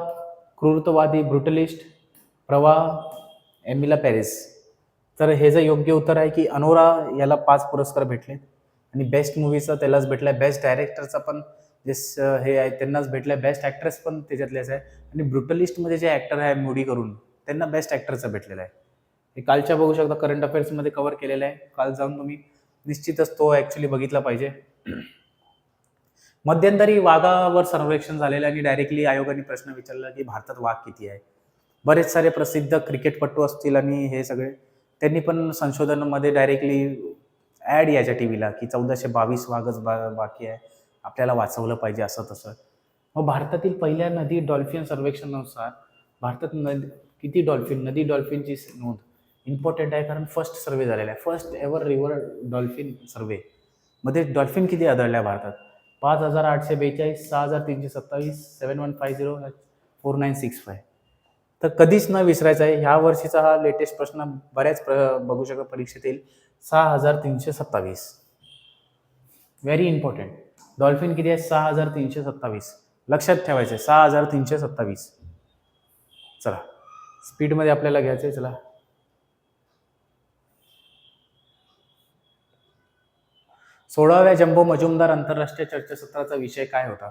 क्रूरत्ववादी, ब्रुटलिस्ट, प्रवाह, एमिला पॅरिस. तर हे जे योग्य उत्तर आहे की अनोरा याला 5 पुरस्कार भेटले, आणि बेस्ट मूवीचा त्यालाच भेटलाय, बेस्ट डायरेक्टरचा पण जे हे आहे त्यांनाच भेटलाय, बेस्ट ॲक्ट्रेस पण त्याच्यातलेच आहे, आणि ब्रुटलिस्टमध्ये जे ॲक्टर आहे मोडी करून त्यांना बेस्ट ॲक्टरचा भेटलेला आहे. हे कालच्या बघू शकता करंट अफेअर्समध्ये कव्हर केलेलं आहे. काल जाऊन तुम्ही निश्चितच तो ॲक्च्युली बघितला पाहिजे. मध्यंतरी वाघावर सर्वेक्षण झालेलं आणि डायरेक्टली आयोगाने प्रश्न विचारला की भारतात वाघ किती आहे. बरेच सारे प्रसिद्ध क्रिकेटपटू असतील आणि हे सगळे त्यांनी पण संशोधनामध्ये डायरेक्टली ॲड यायच्या टीव्हीला की 1422 वाघच बाकी आहे, आपल्याला वाचवलं पाहिजे असं तसं. मग भारतातील पहिल्या नदी डॉल्फिन सर्वेक्षणानुसार भारतात किती नदी डॉल्फिनची नोंद इम्पॉर्टंट आहे, कारण फर्स्ट सर्वे झालेला आहे, फर्स्ट एव्हर रिव्हर डॉल्फिन सर्वे मध्ये डॉल्फिन किती आढळल्या भारतात? 5,842, 6,327, 7,150, 4,965. तर कधीच न विसरायचं आहे. ह्या वर्षीचा हा लेटेस्ट प्रश्न बऱ्याच बघू शकता परीक्षेत येईल. 6,327. Very important. डॉल्फिन किती आहे? 6,327. लक्षात ठेवायचं आहे, 6,327. चला, स्पीडमध्ये आपल्याला घ्यायचं आहे. चला, 16व्या जम्बो मजुमदार आंतरराष्ट्रीय चर्चासत्राचा विषय काय होता?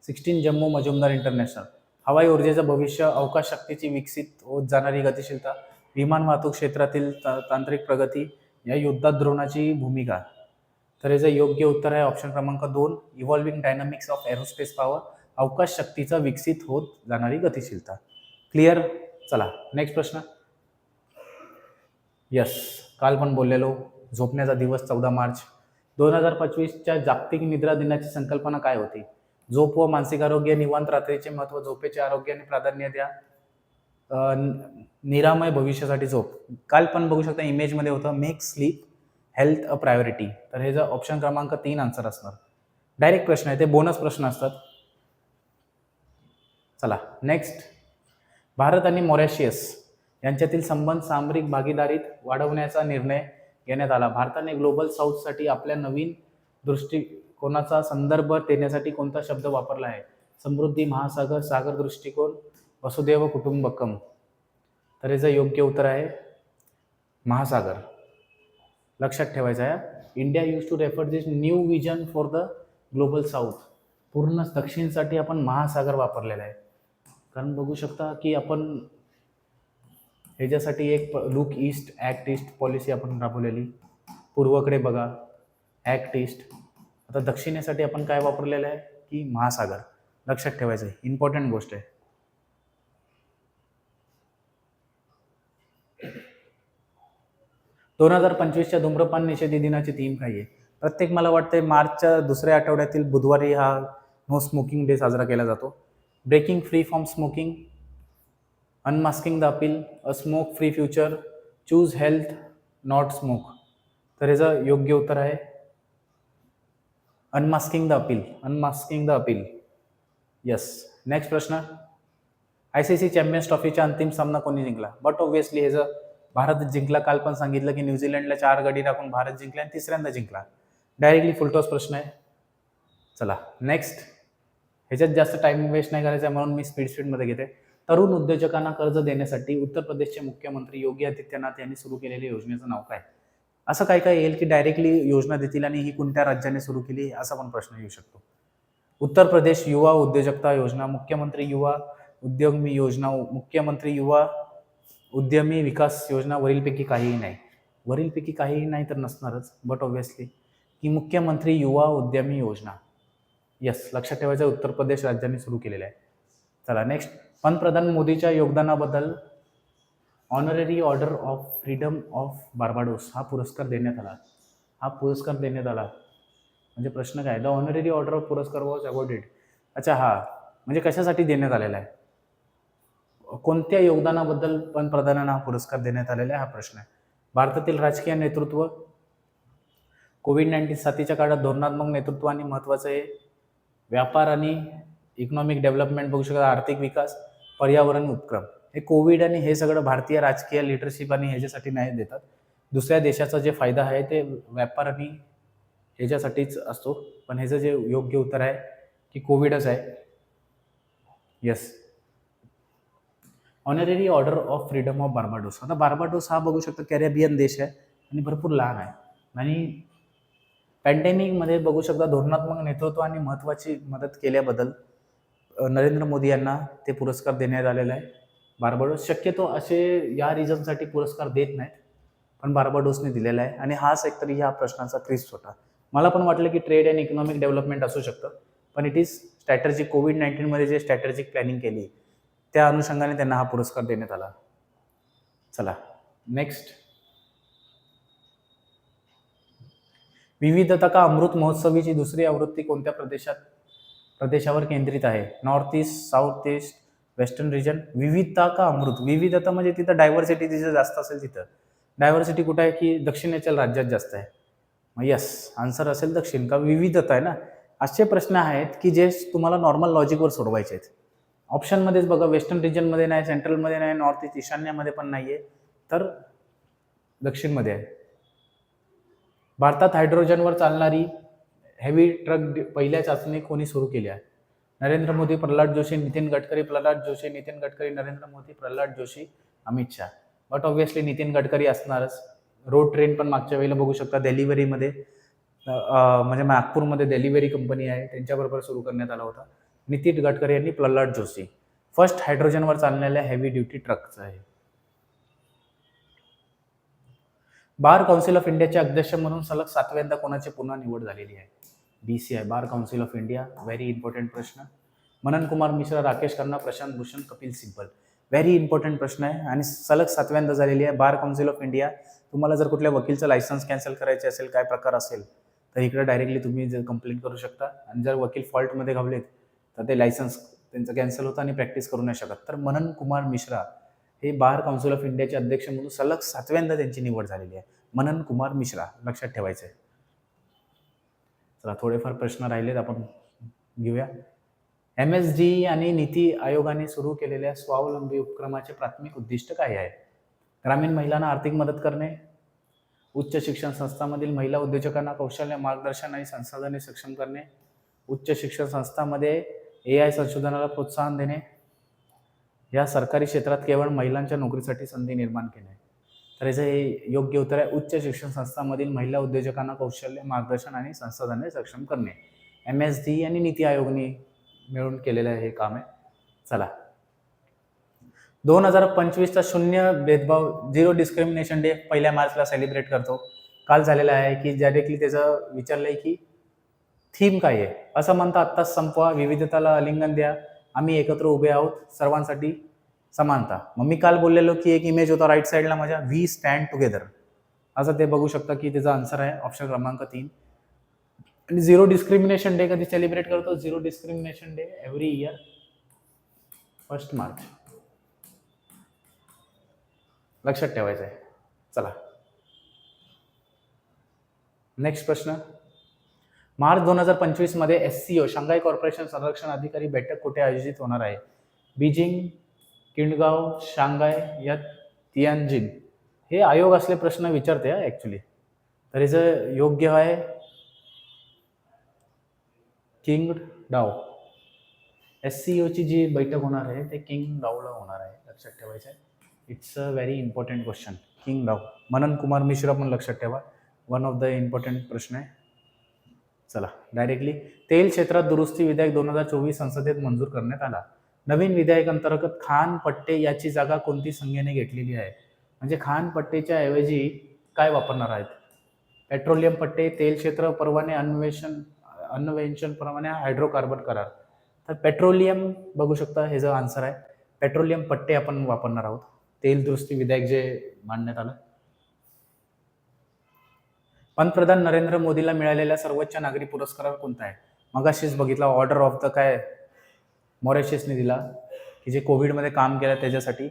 16 जम्बो मजुमदार इंटरनॅशनल. हवाई ऊर्जेचं भविष्य, अवकाश शक्तीची विकसित होत जाणारी गतिशीलता, विमान वाहतूक क्षेत्रातील तांत्रिक प्रगती, या युद्धात ड्रोनाची भूमिका. तर याचं योग्य उत्तर आहे ऑप्शन क्रमांक 2, evolving dynamics of aerospace power, अवकाश शक्तीचा विकसित होत जाणारी गतिशीलता. क्लिअर? चला, नेक्स्ट प्रश्न. यस, काल पण बोललेलो, झोपण्याचा दिवस 14 मार्च. 2025च्या जागतिक निद्रा दिनाची संकल्पना काय होती? झोप व मानसिक आरोग्य, निवांत रात्रीचे महत्त्व, झोपेचे आरोग्याने प्राधान्य द्या, निरामय भविष्यासाठी झोप. काल पण बघू शकता इमेजमध्ये होतं, make sleep health a priority. तर हे जर ऑप्शन क्रमांक 3 आन्सर असणार. डायरेक्ट प्रश्न आहे, ते बोनस प्रश्न असतात. चला, नेक्स्ट. भारत आणि मॉरिशस यांच्यातील संबंध सामरिक भागीदारीत वाढवण्याचा निर्णय घेण्यात आला. भारताने ग्लोबल साऊथसाठी आपल्या नवीन दृष्टिकोनाचा संदर्भ देण्यासाठी कोणता शब्द वापरला आहे? समृद्धी, महासागर, सागर दृष्टिकोन, वसुदैव कुटुंबकम. तर याचं योग्य उत्तर आहे महासागर. लक्षात ठेवायचं आहे. India use to refer this new vision for the global south. पूर्ण दक्षिणसाठी आपण महासागर वापरलेला आहे, कारण बघू शकता की आपण ह्याच्यासाठी एक look east act east policy आपण राबवलेली. पूर्वकडे बघा, ॲक्ट ईस्ट. आता दक्षिणेसाठी आपण काय वापरलेलं आहे की महासागर. लक्षात ठेवायचं आहे, इम्पॉर्टंट गोष्ट आहे. दोन 2025च्या धूम्रपान निषेधी दिनाची थीम काय आहे? प्रत्येक मला वाटते मार्चच्या दुसऱ्या आठवड्यातील बुधवारी हा नो स्मोकिंग डे साजरा केला जातो. Breaking free from smoking, unmasking the appeal, a smoke free future, choose health not smoke. तर याचं योग्य उत्तर आहे unmasking the appeal. Unmasking the appeal. Yes. Next प्रश्न, ICC चॅम्पियन्स ट्रॉफीचा अंतिम सामना कोणी जिंकला? बट ऑब्व्हियसली हे जर भारत जिंकला. काल पण सांगितलं की न्यूझीलंडला 4 गडी टाकून भारत जिंकला आणि तिसऱ्यांदा जिंकला. डायरेक्टली फुलटॉस प्रश्न आहे. चला नेक्स्ट. ह्याच्यात जास्त टाइम वेस्ट नाही करायचा म्हणून मी स्पीडमध्ये घेते. तरुण उद्योजकांना कर्ज देण्यासाठी उत्तर प्रदेशचे मुख्यमंत्री योगी आदित्यनाथ यांनी सुरू केलेल्या योजनेचं नाव काय? असं काय काय येईल की डायरेक्टली योजना देतील आणि ही कोणत्या राज्याने सुरू केली असा पण प्रश्न येऊ शकतो. उत्तर प्रदेश युवा उद्योजकता योजना, मुख्यमंत्री युवा उद्यमी योजना, मुख्यमंत्री युवा उद्यमी विकास योजना. वरीलपैकी काहीही नाही. वरीलपैकी काहीही नाही तर नसणारच. बट ऑब्व्हियसली की मुख्यमंत्री युवा उद्यमी योजना. यस. लक्षात ठेवायचं, उत्तर प्रदेश राज्याने सुरू केलेलं आहे. चला नेक्स्ट. पंतप्रधान मोदीच्या योगदानाबद्दल honorary order of freedom of Barbados हा पुरस्कार देण्यात आला. हा पुरस्कार देण्यात आला म्हणजे प्रश्न काय? द ऑनररी ऑर्डर ऑफ पुरस्कार वॉज अवॉर्डेड. अच्छा, हा म्हणजे कशासाठी देण्यात आलेला आहे? कोणत्या योगदानाबद्दल पंतप्रधानांना हा पुरस्कार देण्यात आलेला आहे हा प्रश्न आहे. भारतातील राजकीय नेतृत्व, कोविड-19 साथीच्या काळात धोरणात्मक नेतृत्व आणि महत्त्वाचं आहे व्यापार आणि इकॉनॉमिक डेव्हलपमेंट. बघू शकता आर्थिक विकास, पर्यावरण उपक्रम. हे कोविड आणि हे सगळं भारतीय राजकीय लिडरशिप आणि ह्याच्यासाठी नाही देतात. दुसऱ्या देशाचा जे फायदा आहे ते व्यापार आणि ह्याच्यासाठीच असतो. पण ह्याचं जे योग्य उत्तर आहे की कोविडच आहे. Yes. Honorary order of freedom of Barbados. आता बार्बाडोस हा बघू शकता कॅरेबियन देश आहे आणि भरपूर लहान आहे आणि पॅन्डेमिकमध्ये बघू शकता धोरणात्मक नेतृत्व आणि महत्त्वाची मदत केल्याबद्दल नरेंद्र मोदी यांना ते पुरस्कार देण्यात आलेला आहे. बार्बाडोस शक्यतो असे या रिझनसाठी पुरस्कार देत नाहीत, पण बार्बाडोसने दिलेला आहे आणि हाच एकतरी ह्या प्रश्नाचा क्रिस्प होता. मला पण वाटलं की ट्रेड अँड इकॉनॉमिक डेव्हलपमेंट असू शकतं, पण इट इज स्ट्रॅटर्जिक. कोविड-19मध्ये जे स्ट्रॅटर्जिक प्लॅनिंग केली त्या अनुषंगाने त्यांना हा पुरस्कार देण्यात आला. चला नेक्स्ट. विविधता का अमृत महोत्सवीची दुसरी आवृत्ती कोणत्या प्रदेशावर केंद्रित आहे? North east, south east, western region. विविधता का अमृत. विविधता म्हणजे तिथं डायव्हर्सिटी जिथं जास्त असेल तिथं. डायव्हर्सिटी कुठं आहे की दक्षिणेच्या राज्यात जास्त आहे. मग यस, आन्सर असेल दक्षिण. का विविधता आहे ना. असे प्रश्न आहेत की जे तुम्हाला नॉर्मल लॉजिकवर सोडवायचे आहेत. ऑप्शनमध्येच बघा, वेस्टर्न रिजनमध्ये नाही, सेंट्रलमध्ये नाही, नॉर्थ ईस्ट ईशान्यमध्ये पण नाही आहे, तर दक्षिणमध्ये आहे. भारतात हायड्रोजनवर चालणारी हेवी ट्रक पहिल्या चाचणी कोणी सुरू केली आहे? नरेंद्र मोदी, प्रल्हाद जोशी, नितीन गडकरी. प्रल्हाद जोशी, नितीन गडकरी, नरेंद्र मोदी, प्रल्हाद जोशी, अमित शहा. बट ऑब्व्हियसली नितीन गडकरी असणारच. रोड ट्रेन पण मागच्या वेळेला बघू शकता डेलिव्हरीमध्ये म्हणजे नागपूरमध्ये डेलिव्हरी कंपनी आहे त्यांच्याबरोबर सुरू करण्यात आला होता. नितीन गडकरी यांनी प्रल्हाद जोशी. फर्स्ट हायड्रोजनवर चाललेल्या हेवी ड्युटी ट्रकचं आहे. बार काउन्सिल ऑफ इंडियाचे अध्यक्ष म्हणून सलग 7व्यांदा कोणाची पुन्हा निवड झालेली आहे? BCI, bar council of India. Very important प्रश्न. मनन कुमार मिश्रा, राकेश खन्ना, प्रशांत भूषण, कपिल सिब्बल. व्हेरी इम्पॉर्टंट प्रश्न आहे आणि सलग 7व्यांदा झालेली आहे. Bar council of India. तुम्हाला जर कुठल्या वकीलचं लायसन्स कॅन्सल करायचे असेल, काय प्रकार असेल, तर इकडे डायरेक्टली तुम्ही जर कंप्लेंट करू शकता आणि जर वकील फॉल्टमध्ये घावलेत तर ते लायसन्स त्यांचं कॅन्सल होतं आणि प्रॅक्टिस करू नाही शकत. तर मनन कुमार मिश्रा हे बार काउन्सिल ऑफ इंडियाचे अध्यक्ष म्हणून सलग 7व्यांदा त्यांची निवड झालेली आहे. मनन कुमार मिश्रा. लक्षात ठेवायचं आहे. चला थोडेफार प्रश्न राहिलेत आपण घेऊया. MSD आणि नीती आयोगाने सुरू केलेल्या स्वावलंबी उपक्रमाचे प्राथमिक उद्दिष्ट काय आहे? ग्रामीण महिलांना आर्थिक मदत करणे, उच्च शिक्षण संस्थांमधील महिला उद्योजकांना कौशल्य मार्गदर्शन आणि संसाधने सक्षम करणे, उच्च शिक्षण संस्थांमध्ये AI संशोधनाला प्रोत्साहन देणे, या सरकारी क्षेत्रात केवळ महिलांच्या नोकरीसाठी संधी निर्माण केणे. तर याचं हे योग्य उत्तर आहे उच्च शिक्षण संस्थांमधील महिला उद्योजकांना कौशल्य मार्गदर्शन आणि संसाधने सक्षम करणे. MSD आणि नीती आयोगने मिळून केलेलं हे काम आहे. चला 2025चा शून्य भेदभाव 0 डिस्क्रिमिनेशन डे 1 मार्चला सेलिब्रेट करतो. काल झालेला आहे की डायरेक्टली त्याचं विचारलंय की थीम काय आहे. असं म्हणता आत्ताच संपवा, विविधताला आलिंगन द्या, आम्ही एकत्र उभे आहोत, सर्वांसाठी समानता. मग मी काल बोललेलो की एक इमेज होता राईट साईडला माझ्या, वी स्टँड टुगेदर. असं ते बघू शकता की त्याचा आन्सर आहे ऑप्शन क्रमांक 3. आणि झिरो डिस्क्रिमिनेशन डे कधी सेलिब्रेट करतो? Zero discrimination day every year 1 March. लक्षात ठेवायचं आहे. चला नेक्स्ट प्रश्न. मार्च 2025 मध्ये SCO शांघाय कॉर्पोरेशन संरक्षण अधिकारी बैठक कुठे आयोजित होणार आहे? बीजिंग, किंडगाव, शांघाय या तियानजिन. हे आयोग असले प्रश्न विचारते ऍक्च्युली. तर याचं योग्य आहे किंगडाव. SCO ची जी बैठक होणार आहे ते किंगडावला होणार आहे, लक्षात ठेवायचं आहे. It's a very important question. Qingdao. Manan Kumar Mishra पण लक्षात ठेवा, वन ऑफ द इम्पॉर्टंट प्रश्न आहे. चला डायरेक्टली. तेल क्षेत्रात दुरुस्ती विधेयक 2024 संसदेत मंजूर करण्यात आला. नवीन विधेयक अंतर्गत खान पट्टे याची जागा कोणती संघेने घेतलेली आहे? म्हणजे खान पट्टेच्या ऐवजी काय वापरणार आहेत? पेट्रोलियम पट्टे, तेल क्षेत्र परवाने, अन्वेषण परवाने, हायड्रोकार्बन करार. तर पेट्रोलियम बघू शकता हे जो आन्सर आहे. पेट्रोलियम पट्टे आपण वापरणार आहोत. तेल दुरुस्ती विधेयक जे मांडण्यात आलं. पंतप्रधान नरेंद्र मोदीला मिळालेला सर्वोच्च नागरी पुरस्कार कोणता आहे? मगाशीच बघितला, ऑर्डर ऑफ द काय मॉरिशसने दिला की जे कोविडमध्ये काम केलं त्याच्यासाठी,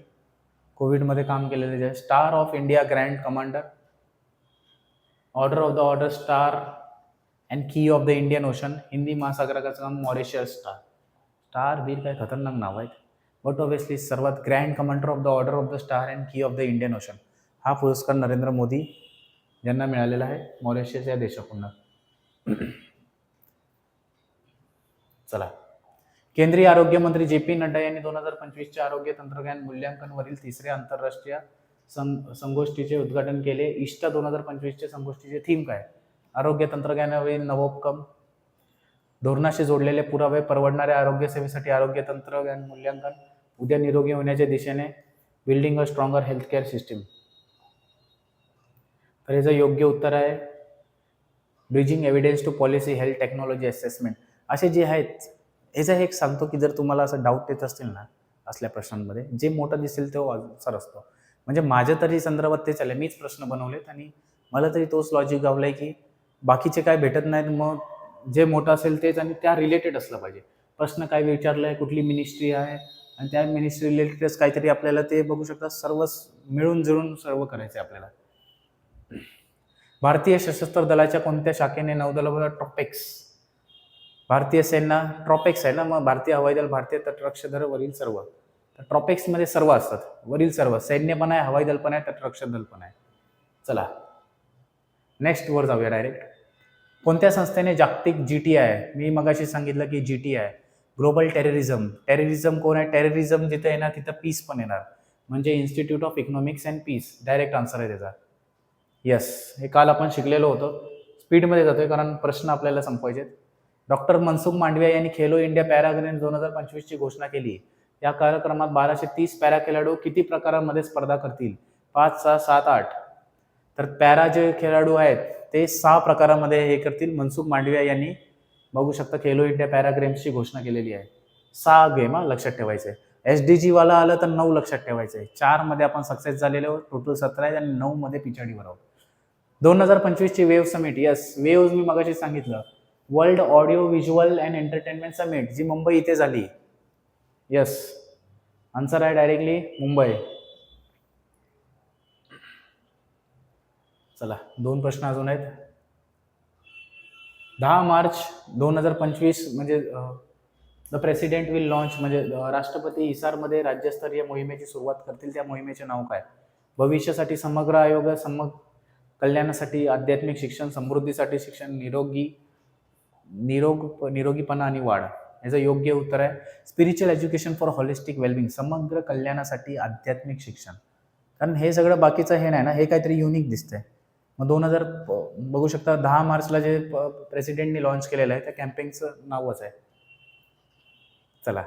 कोविडमध्ये काम केलेलं जे star of India grand commander, order of the order star and key of the Indian Ocean. हिंदी महासागराचं काम मॉरिशस स्टार. स्टार बीर काय खतरनाक नाव आहेत. बट ऑब्वियसली सर्वात grand commander of the order of the star and key of the Indian Ocean हा पुरस्कार नरेंद्र मोदी यांना मिळालेला आहे मॉरिशस या देशाकडून. चला. केंद्रीय आरोग्य मंत्री JP नड्डा यांनी 2025च्या आरोग्य तंत्रज्ञान मूल्यांकनवरील तिसऱ्या आंतरराष्ट्रीय संगोष्ठीचे उद्घाटन केले. इष्टा 2025च्या संगोष्ठीचे थीम काय? आरोग्य तंत्रज्ञानावरील नवोपक्रम, धोरणाशी जोडलेले पुरावे, परवडणाऱ्या आरोग्य सेवेसाठी आरोग्य तंत्रज्ञान मूल्यांकन, उद्या निरोगी होण्याच्या दिशेने, building a stronger health care system. तर याचं योग्य उत्तर आहे bridging evidence to policy health technology assessment. असे जे आहेत याचं एक सांगतो की जर तुम्हाला असं डाऊट येत असतील ना असल्या प्रश्नांमध्ये, जे मोठं दिसेल तो आन्सर असतो. म्हणजे माझ्या तरी संदर्भात ते चालेल, मीच प्रश्न बनवलेत आणि मला तरी तोच लॉजिक गावलाय की बाकीचे काय भेटत नाहीत, मग जे मोठं असेल तेच आणि त्या रिलेटेड असलं पाहिजे. प्रश्न काय विचारलाय, कुठली मिनिस्ट्री आहे आणि त्या मिनिस्ट्री रिलेटेडच काहीतरी आपल्याला ते बघू शकता. सर्व मिळून जुळून सर्व करायचे आपल्याला. भारतीय सशस्त्र दलाच्या कोणत्या शाखेने नौदलावर ट्रॉपेक्स, भारतीय सेना ट्रॉपेक्स आहे ना, मग भारतीय हवाई दल, भारतीय तटरक्षक दल, वरील सर्व. तर ट्रॉपेक्स मध्ये सर्व असतात, वरील सर्व. सैन्य पण आहे, हवाई दल पण आहे, तटरक्षक दल पण आहे. चला नेक्स्ट वर जाऊया डायरेक्ट. कोणत्या संस्थेने जागतिक GTI, मी मगाशी सांगितलं की GTI ग्लोबल टेररिझम. टेररिझम कोण आहे? टेररिझम जिथे आहे ना तिथं पीस पण येणार, म्हणजे institute of economics and peace. Direct answer आहे त्याचा. येस, हे काल आपण शिकलेलो होतो. स्पीडमध्ये जातोय कारण प्रश्न आपल्याला संपवायचे. डॉक्टर मनसुख मांडविया यांनी खेलो इंडिया पॅरा गेम्स 2025 ची घोषणा केली. या कार्यक्रमात 1230 पॅरा खेळाडू किती प्रकारांमध्ये स्पर्धा करतील? 5, 6, 7, 8. तर पॅरा जे खेळाडू आहेत ते 6 प्रकारामध्ये हे करतील. मनसुख मांडविया यांनी बघू शकता खेलो इंडिया पॅरा गेम्सची घोषणा केलेली आहे. 6 गेम लक्षात ठेवायचे. SDG वाला आलं तर 9 लक्षात ठेवायचे. 4 मध्ये आपण सक्सेस झालेलो आहोत, टोटल 17 आहे आणि 9 मध्ये पिछाडीवर आहोत. 2025 ची वेव्ह समिट. यस, वेव्ह मी मगाशी सांगितलं, world audio visual and entertainment summit, जी मुंबई इथे झाली. यस, आन्सर आहे डायरेक्टली मुंबई. चला 2 प्रश्न अजून आहेत. 10 मार्च 2025 म्हणजे द प्रेसिडेंट विल लॉन्च, म्हणजे राष्ट्रपती हिसारमध्ये राज्यस्तरीय मोहिमेची सुरुवात करतील. त्या मोहिमेचे नाव काय? भविष्यासाठी समग्र आयोग, कल्याणासाठी आध्यात्मिक शिक्षण, समृद्धीसाठी शिक्षण, निरोगीपणा आणि वाढ. याचं योग्य उत्तर आहे spiritual education for holistic wellbeing, समग्र कल्याणासाठी आध्यात्मिक शिक्षण. कारण हे सगळं बाकीचं हे नाही ना, हे काहीतरी युनिक दिसतंय. मग 2000 बघू शकता 10 मार्चला जे प्रेसिडेंटनी लॉन्च केलेलं आहे त्या कॅम्पेनचं नावच आहे. चला,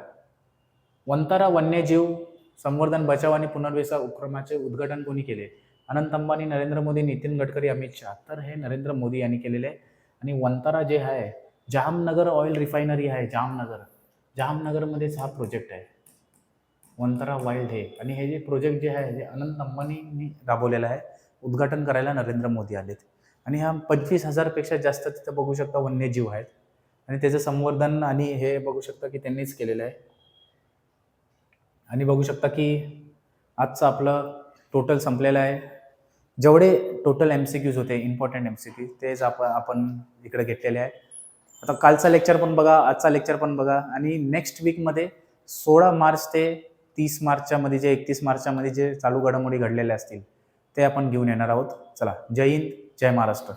वंतारा वन्यजीव संवर्धन, बचाव आणि पुनर्विकास उपक्रमाचे उद्घाटन कोणी केले? अनंत अंबानी, नरेंद्र मोदी, नितीन गडकरी, अमित शहा. तर हे नरेंद्र मोदी यांनी केलेले आहे. आणि वंतारा जे आहे, जामनगर ऑइल रिफायनरी आहे, जामनगरमध्येच हा प्रोजेक्ट आहे, वंतारा वाईल्ड हे. आणि हे जे प्रोजेक्ट जे आहे, हे अनंत अंबानींनी राबवलेलं आहे. उद्घाटन करायला नरेंद्र मोदी आलेत. आणि हा 25,000पेक्षा जास्त तिथं बघू शकता वन्यजीव आहेत. आणि त्याचं संवर्धन आणि हे बघू शकता की त्यांनीच केलेलं आहे. आणि बघू शकता की आजचं आपलं टोटल संपलेलं आहे. जेवढे टोटल MCQs होते, इम्पॉर्टंट MCQs, तेच आपण इकडे घेतलेले आहे. आता कालचा लेक्चर पण बघा, आजचा लेक्चर पण बघा. आणि नेक्स्ट वीकमध्ये 16 मार्च ते 30 मार्चच्या मध्ये, 31 मार्चच्या मध्ये जे चालू घडामोडी घडलेल्या असतील ते आपण घेऊन येणार आहोत. चला, जय हिंद, जय महाराष्ट्र.